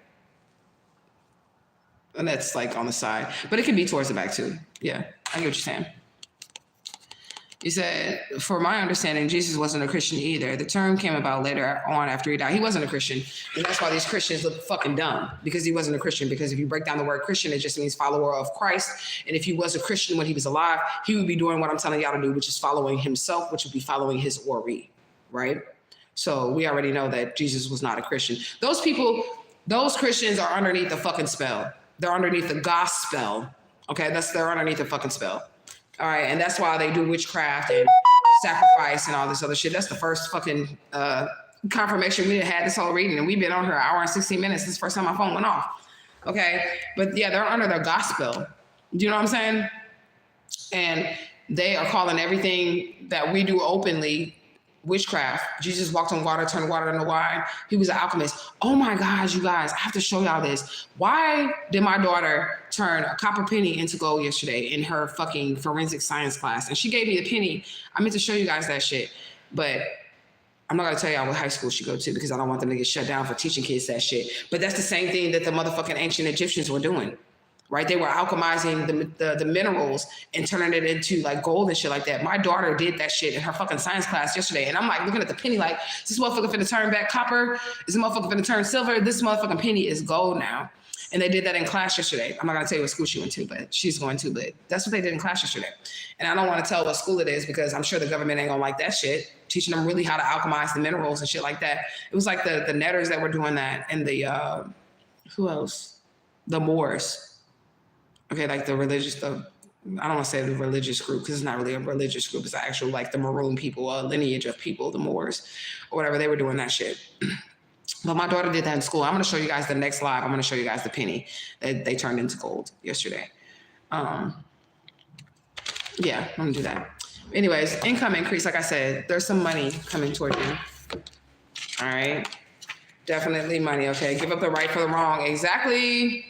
And that's like on the side, but it can be towards the back too. Yeah, I get what you're saying. He said, for my understanding, Jesus wasn't a Christian either. The term came about later on after he died. He wasn't a Christian. And that's why these Christians look fucking dumb, because he wasn't a Christian. Because if you break down the word Christian, it just means follower of Christ. And if he was a Christian when he was alive, he would be doing what I'm telling y'all to do, which is following himself, which would be following his ori, right? So we already know that Jesus was not a Christian. Those Christians are underneath the fucking spell. They're underneath the gospel. Okay, they're underneath the fucking spell. All right, and that's why they do witchcraft and sacrifice and all this other shit. That's the first fucking confirmation we had this whole reading, and we've been on here an hour and 16 minutes. This is the first time my phone went off. Okay, but yeah, they're under the gospel. Do you know what I'm saying? And they are calling everything that we do openly witchcraft. Jesus walked on water, turned water into wine. He was an alchemist. Oh my God, you guys, I have to show y'all this. Why did my daughter turn a copper penny into gold yesterday in her fucking forensic science class? And she gave me the penny. I meant to show you guys that shit, but I'm not gonna tell y'all what high school she go to because I don't want them to get shut down for teaching kids that shit. But that's the same thing that the motherfucking ancient Egyptians were doing. Right? They were alchemizing the minerals and turning it into like gold and shit like that. My daughter did that shit in her fucking science class yesterday. And I'm like looking at the penny like, is this motherfucker finna turn back copper? Is this motherfucker finna turn silver? This motherfucking penny is gold now. And they did that in class yesterday. I'm not gonna tell you what school she went to, but she's going to, but that's what they did in class yesterday. And I don't wanna tell what school it is because I'm sure the government ain't gonna like that shit, teaching them really how to alchemize the minerals and shit like that. It was like the netters that were doing that and the, who else? The Moors. Okay, like I don't want to say the religious group because it's not really a religious group. It's actual like the maroon people, a lineage of people, the Moors or whatever. They were doing that shit. But my daughter did that in school. I'm going to show you guys the next live. I'm going to show you guys the penny that they turned into gold yesterday. Yeah, I'm going to do that. Anyways, income increase. Like I said, there's some money coming toward you. All right. Definitely money. Okay. Give up the right for the wrong. Exactly.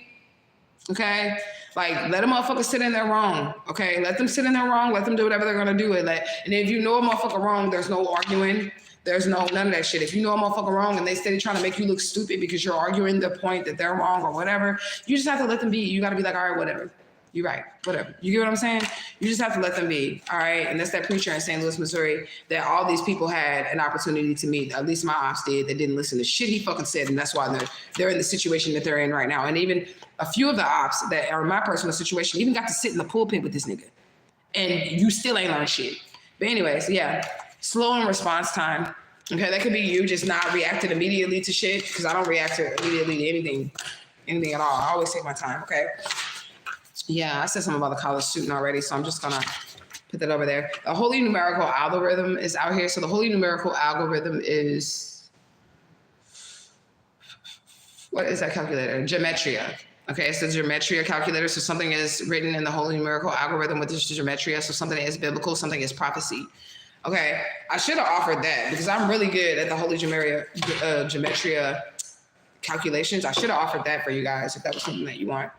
Okay. Like, let a motherfucker sit in there wrong, okay? Let them sit in there wrong. Let them do whatever they're going to do. And if you know a motherfucker wrong, there's no arguing. There's none of that shit. If you know a motherfucker wrong and they steady trying to make you look stupid because you're arguing the point that they're wrong or whatever, you just have to let them be. You got to be like, all right, whatever. You're right, whatever. You get what I'm saying? You just have to let them be, all right? And that's that preacher in St. Louis, Missouri, that all these people had an opportunity to meet. At least my ops did. They didn't listen to shit he fucking said, and that's why they're in the situation that they're in right now. And even a few of the ops that are in my personal situation even got to sit in the pulpit with this nigga. And you still ain't learned shit. But anyways, yeah, slow in response time. Okay, that could be you just not reacting immediately to shit, because I don't react to immediately to anything at all. I always take my time, okay? Yeah, I said something about the college student already, so I'm just gonna put that over there. The holy numerical algorithm is out here. So the holy numerical algorithm is, what is that calculator? Gematria. Okay, it's the gematria calculator. So something is written in the holy numerical algorithm with this gematria. So something is biblical, something is prophecy. Okay, I should have offered that because I'm really good at the holy gematria calculations. I should have offered that for you guys if that was something that you want.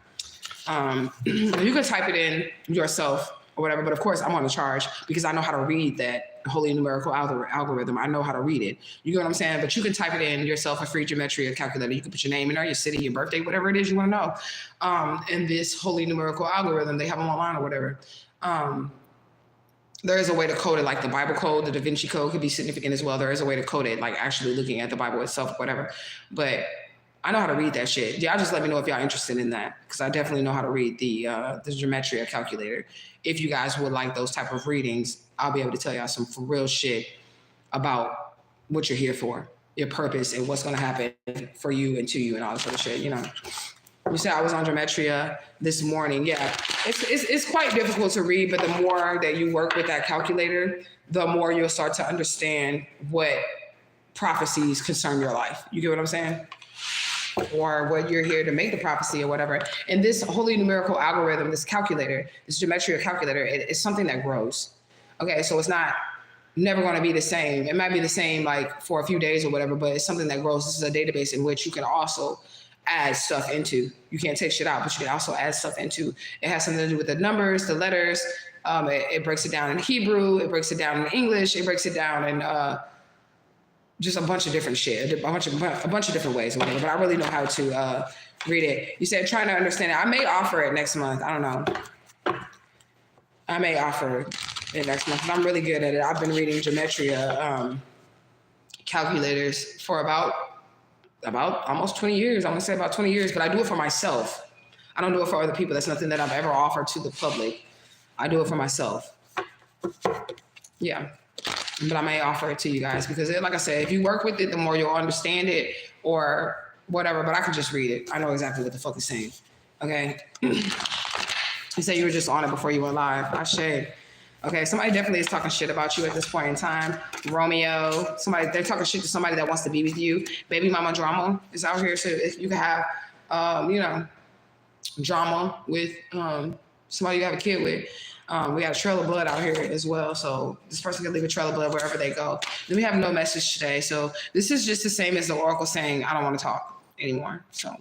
You can type it in yourself or whatever, but of course I'm on the charge because I know how to read that holy numerical algorithm. I know how to read it. You get what I'm saying? But you can type it in yourself, a free gematria calculator. You can put your name in there, your city, your birthday, whatever it is you want to know. In this holy numerical algorithm, they have them online or whatever. There is a way to code it, like the Bible code, the Da Vinci code could be significant as well. There is a way to code it, like actually looking at the Bible itself, whatever. But I know how to read that shit. Y'all just let me know if y'all interested in that, because I definitely know how to read the gematria calculator. If you guys would like those type of readings, I'll be able to tell y'all some for real shit about what you're here for, your purpose, and what's going to happen for you and to you and all this other shit, you know. You said I was on gematria this morning. Yeah, it's quite difficult to read, but the more that you work with that calculator, the more you'll start to understand what prophecies concern your life. You get what I'm saying? Or what you're here to make the prophecy or whatever. And this holy numerical algorithm, this calculator, this gematria calculator, it's something that grows. Okay, so it's not never going to be the same. It might be the same like for a few days or whatever, but it's something that grows. This is a database in which you can also add stuff into. You can't take shit out, but you can also add stuff into. It has something to do with the numbers, the letters. It breaks it down in Hebrew. It breaks it down in English. It breaks it down in just a bunch of different shit, a bunch of different ways or whatever. But I really know how to read it. You said trying to understand it. I may offer it next month. I don't know. I may offer it next month. I'm really good at it. I've been reading gematria calculators for about almost 20 years. I want to say about 20 years, but I do it for myself. I don't do it for other people. That's nothing that I've ever offered to the public. I do it for myself. Yeah. But I may offer it to you guys because, like I said, if you work with it, the more you'll understand it or whatever. But I can just read it. I know exactly what the fuck it's saying. Okay. You said you were just on it before you went live. I should. Okay, somebody definitely is talking shit about you at this point in time. Romeo, they're talking shit to somebody that wants to be with you. Baby mama drama is out here. So if you can have, drama with somebody you have a kid with. We got a trail of blood out here as well. So this person can leave a trail of blood wherever they go. Then we have no message today. So this is just the same as the oracle saying, I don't want to talk anymore. So,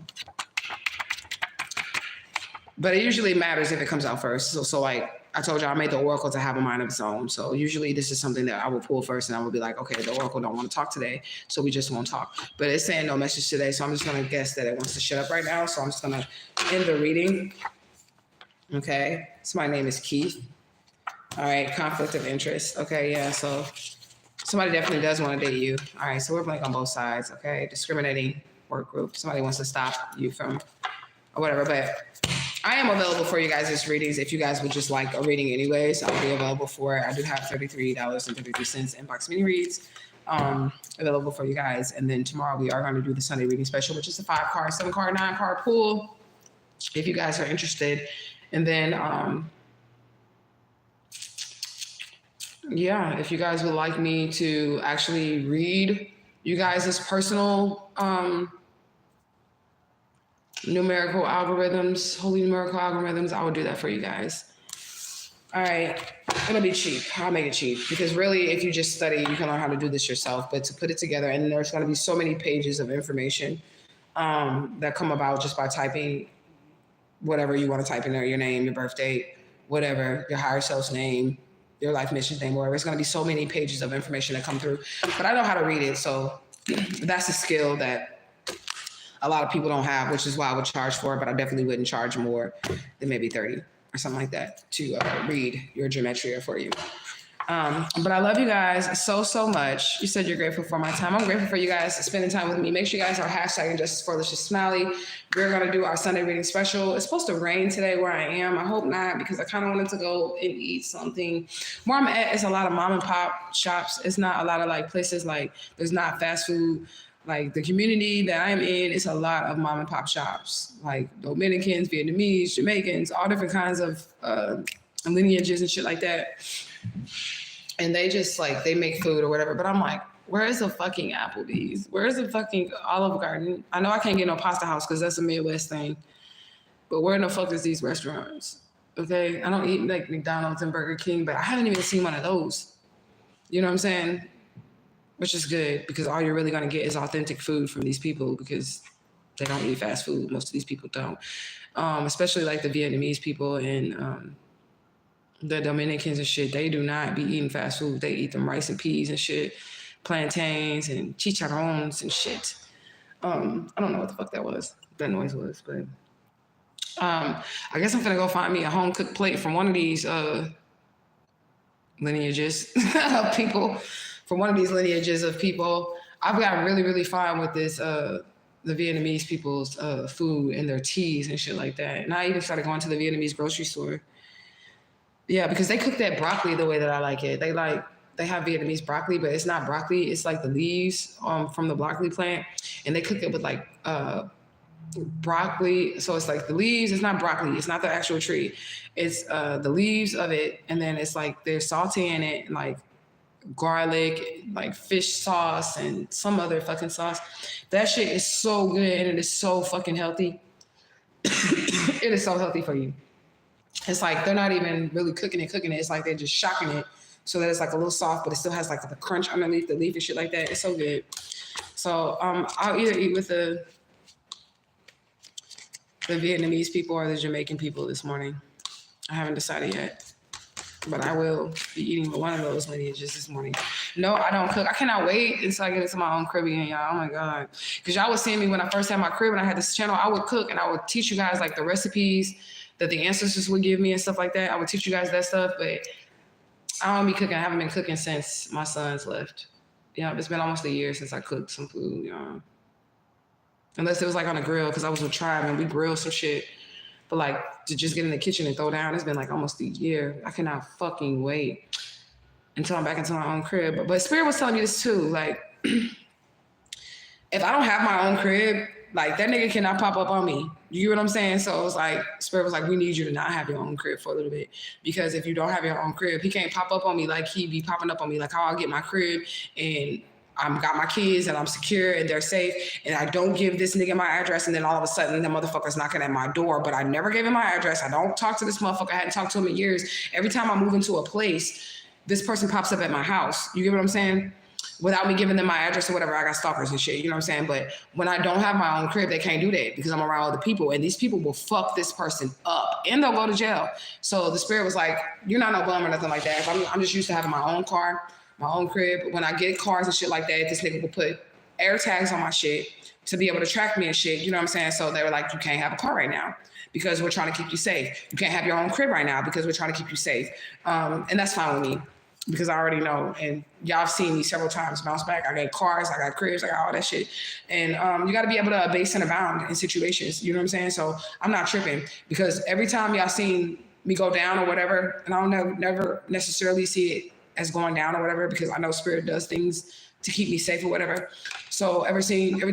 but it usually matters if it comes out first. So like I told you, I made the oracle to have a mind of its own. So usually this is something that I will pull first and I will be like, okay, the oracle don't want to talk today. So we just won't talk. But it's saying no message today. So I'm just going to guess that it wants to shut up right now. So I'm just going to end the reading. Okay. So my name is Keith. All right. Conflict of interest. Okay. Yeah. So somebody definitely does want to date you. All right. So we're blank on both sides. Okay. Discriminating work group. Somebody wants to stop you from or whatever. But I am available for you guys' readings. If you guys would just like a reading anyways, I'll be available for it. I do have $33.33 inbox mini reads available for you guys. And then tomorrow we are going to do the Sunday reading special, which is a 5-card, 7-card, 9-card pool. If you guys are interested. And then, yeah, if you guys would like me to actually read you guys' personal numerical algorithms, holy numerical algorithms, I will do that for you guys. All right, it'll be cheap. I'll make it cheap because really, if you just study, you can learn how to do this yourself. But to put it together, and there's going to be so many pages of information that come about just by typing whatever you want to type in there, your name, your birth date, whatever, your higher self's name, your life mission's name, whatever. It's going to be so many pages of information that come through. But I know how to read it, so that's a skill that a lot of people don't have, which is why I would charge for it, but I definitely wouldn't charge more than maybe 30 or something like that to read your gematria for you. But I love you guys so much. You said you're grateful for my time. I'm grateful for you guys spending time with me. Make sure you guys are hashtagging Justice for Licious Smiley. We're going to do our Sunday reading special. It's supposed to rain today where I am. I hope not, because I kind of wanted to go and eat something. Where I'm at is a lot of mom and pop shops. It's not a lot of like places like there's not fast food. Like the community that I'm in, it's a lot of mom and pop shops, like Dominicans, Vietnamese, Jamaicans, all different kinds of lineages and shit like that. And they just like, they make food or whatever. But I'm like, where's the fucking Applebee's? Where's the fucking Olive Garden? I know I can't get no Pasta House because that's a Midwest thing. But where in the fuck is these restaurants? Okay, I don't eat like McDonald's and Burger King, but I haven't even seen one of those. You know what I'm saying? Which is good, because all you're really gonna get is authentic food from these people, because they don't eat fast food. Most of these people don't, especially like the Vietnamese people and the Dominicans and shit. They do not be eating fast food. They eat them rice and peas and shit, plantains and chicharrones and shit. I don't know what the fuck that noise was, but I guess I'm gonna go find me a home cooked plate from one of these lineages of people. From one of these lineages of people. I've gotten really, really fine with this the Vietnamese people's food and their teas and shit like that. And I even started going to the Vietnamese grocery store. Yeah, because they cook that broccoli the way that I like it. They have Vietnamese broccoli, but it's not broccoli. It's like the leaves from the broccoli plant, and they cook it with like broccoli. So it's like the leaves. It's not broccoli. It's not the actual tree. It's the leaves of it, and then it's like they're salting it, and like garlic, like fish sauce, and some other fucking sauce. That shit is so good, and it is so fucking healthy. It is so healthy for you. It's like they're not even really cooking it. It's like they're just shocking it so that it's like a little soft, but it still has like the crunch underneath the leaf and shit like that. It's so good. So I'll either eat with the Vietnamese people or the Jamaican people this morning. I haven't decided yet, but I will be eating with one of those lineages this morning. No, I don't cook. I cannot wait until I get into my own crib again, y'all. Oh my God. Because y'all was seeing me when I first had my crib and I had this channel. I would cook and I would teach you guys like the recipes that the ancestors would give me and stuff like that. I would teach you guys that stuff, but I don't be cooking. I haven't been cooking since my sons left. Yeah, it's been almost a year since I cooked some food, you know. Unless it was like on a grill, because I was with Tribe and we grilled some shit. But like to just get in the kitchen and throw down, it's been like almost a year. I cannot fucking wait until I'm back into my own crib. But Spirit was telling me this too. Like, if I don't have my own crib, like that nigga cannot pop up on me. You get what I'm saying? So it was like, Spirit was like, we need you to not have your own crib for a little bit. Because if you don't have your own crib, he can't pop up on me like he be popping up on me. Like how I'll get my crib and I've got my kids and I'm secure and they're safe. And I don't give this nigga my address. And then all of a sudden the motherfucker's knocking at my door, but I never gave him my address. I don't talk to this motherfucker. I hadn't talked to him in years. Every time I move into a place, this person pops up at my house. You get what I'm saying? Without me giving them my address or whatever, I got stalkers and shit, you know what I'm saying? But when I don't have my own crib, they can't do that because I'm around other people. And these people will fuck this person up and they'll go to jail. So the Spirit was like, you're not no bum or nothing like that. If I'm just used to having my own car, my own crib. When I get cars and shit like that, this nigga will put air tags on my shit to be able to track me and shit, you know what I'm saying? So they were like, you can't have a car right now because we're trying to keep you safe. You can't have your own crib right now because we're trying to keep you safe. And that's fine with me. Because I already know, and y'all have seen me several times bounce back. I got cars, I got cribs, I got all that shit. And you got to be able to base and abound in situations, you know what I'm saying? So I'm not tripping because every time y'all seen me go down or whatever, and I don't never necessarily see it as going down or whatever because I know Spirit does things to keep me safe or whatever. So every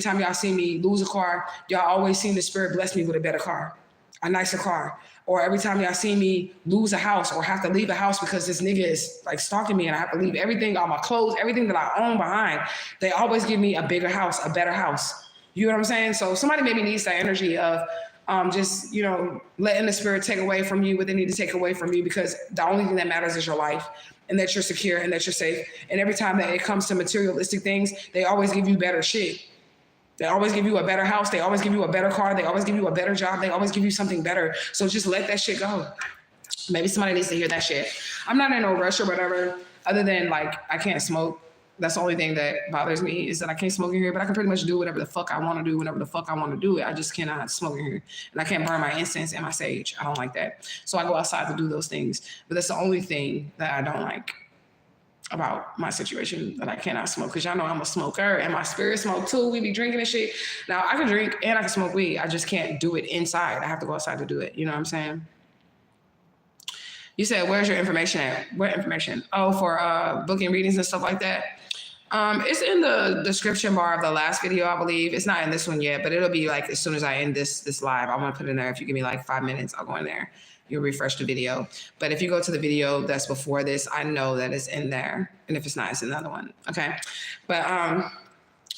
time y'all see me lose a car, y'all always seen the Spirit bless me with a better car, a nicer car. Or every time y'all see me lose a house or have to leave a house because this nigga is like stalking me and I have to leave everything, all my clothes, everything that I own behind, they always give me a bigger house, a better house. You know what I'm saying? So somebody maybe needs that energy of just, you know, letting the Spirit take away from you what they need to take away from you because the only thing that matters is your life and that you're secure and that you're safe. And every time that it comes to materialistic things, they always give you better shit. They always give you a better house. They always give you a better car. They always give you a better job. They always give you something better. So just let that shit go. Maybe somebody needs to hear that shit. I'm not in no rush or whatever, other than like, I can't smoke. That's the only thing that bothers me is that I can't smoke in here, but I can pretty much do whatever the fuck I want to do whenever the fuck I want to do it. I just cannot smoke in here. And I can't burn my incense and my sage. I don't like that. So I go outside to do those things. But that's the only thing that I don't like about my situation, that I cannot smoke, because y'all know I'm a smoker and my spirit smoke too. We be drinking and shit. Now I can drink and I can smoke weed. I just can't do it inside. I have to go outside to do it. You know what I'm saying? You said, where's your information at? What information? Oh, for booking readings and stuff like that. It's in the description bar of the last video, I believe. It's not in this one yet, but it'll be like as soon as I end this live. I want to put it in there. If you give me like 5 minutes, I'll go in there. You'll refresh the video. But if you go to the video that's before this, I know that it's in there. And if it's not, it's another one. Okay. But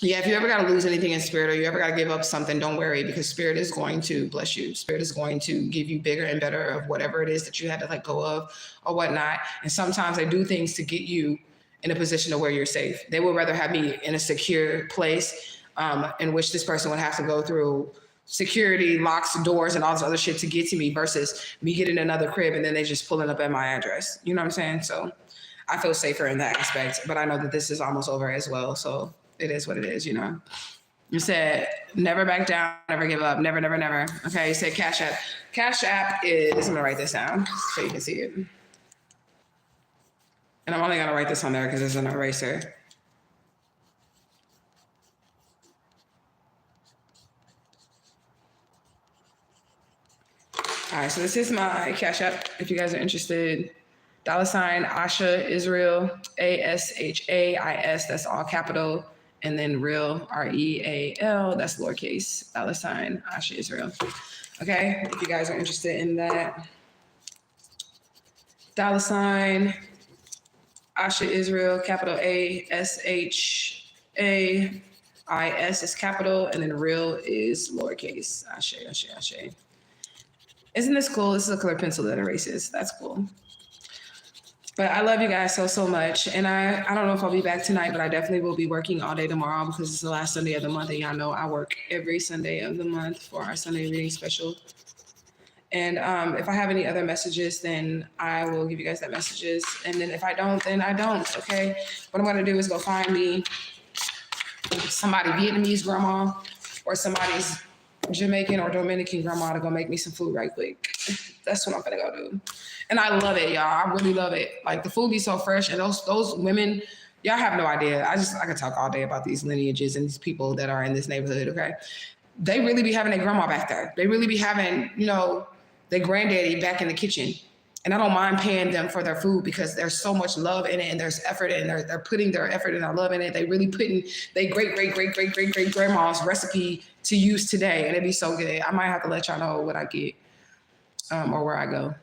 Yeah, if you ever got to lose anything in spirit or you ever got to give up something, don't worry, because spirit is going to bless you. Spirit is going to give you bigger and better of whatever it is that you had to let go of or whatnot. And sometimes they do things to get you in a position of where you're safe. They would rather have me in a secure place in which this person would have to go through security, locks, doors, and all this other shit to get to me versus me getting another crib and then they just pulling up at my address. You know what I'm saying? So I feel safer in that aspect, but I know that this is almost over as well. So it is what it is, you know. You said never back down, never give up, never, never, never. Okay, you said Cash App. Cash App is, I'm gonna write this down so you can see it. And I'm only gonna write this on there because it's an eraser. All right, so this is my Cash App if you guys are interested. $ Asha Israel, ASHAIS, that's all capital. And then real, REAL, that's lowercase, $ Asha Israel. Okay, if you guys are interested in that. $ Asha Israel, capital ASHAIS is capital, and then real is lowercase, Asha. Isn't this cool? This is a colored pencil that erases. That's cool. But I love you guys so much. And I don't know if I'll be back tonight, but I definitely will be working all day tomorrow because it's the last Sunday of the month. And y'all know I work every Sunday of the month for our Sunday reading special. And if I have any other messages, then I will give you guys that messages. And then if I don't, then I don't, okay? What I'm gonna do is go find me somebody Vietnamese grandma or somebody's Jamaican or Dominican grandma to go make me some food right quick. That's what I'm gonna go do. And I love it, y'all. I really love it. Like the food be so fresh, and those women, y'all have no idea. I could talk all day about these lineages and these people that are in this neighborhood, okay? They really be having their grandma back there. They really be having, you know, their granddaddy back in the kitchen. And I don't mind paying them for their food because there's so much love in it and there's effort and they're putting their effort and their love in it. They really putting their great grandma's recipe to use today. And it'd be so good. I might have to let y'all know what I get or where I go.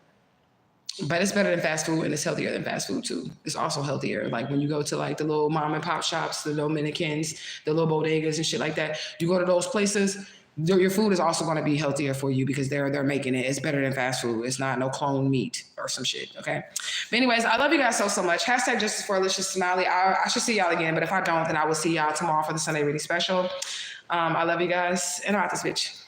But it's better than fast food and it's healthier than fast food too. It's also healthier. Like when you go to like the little mom and pop shops, the Dominicans, the little bodegas and shit like that, you go to those places, your food is also going to be healthier for you because they're making it. It's better than fast food. It's not no clone meat or some shit, okay? But anyways, I love you guys so much. Hashtag Justice for Alicia's Finale. I should see y'all again, but if I don't, then I will see y'all tomorrow for the Sunday Reading Special. I love you guys, and I'm out this bitch.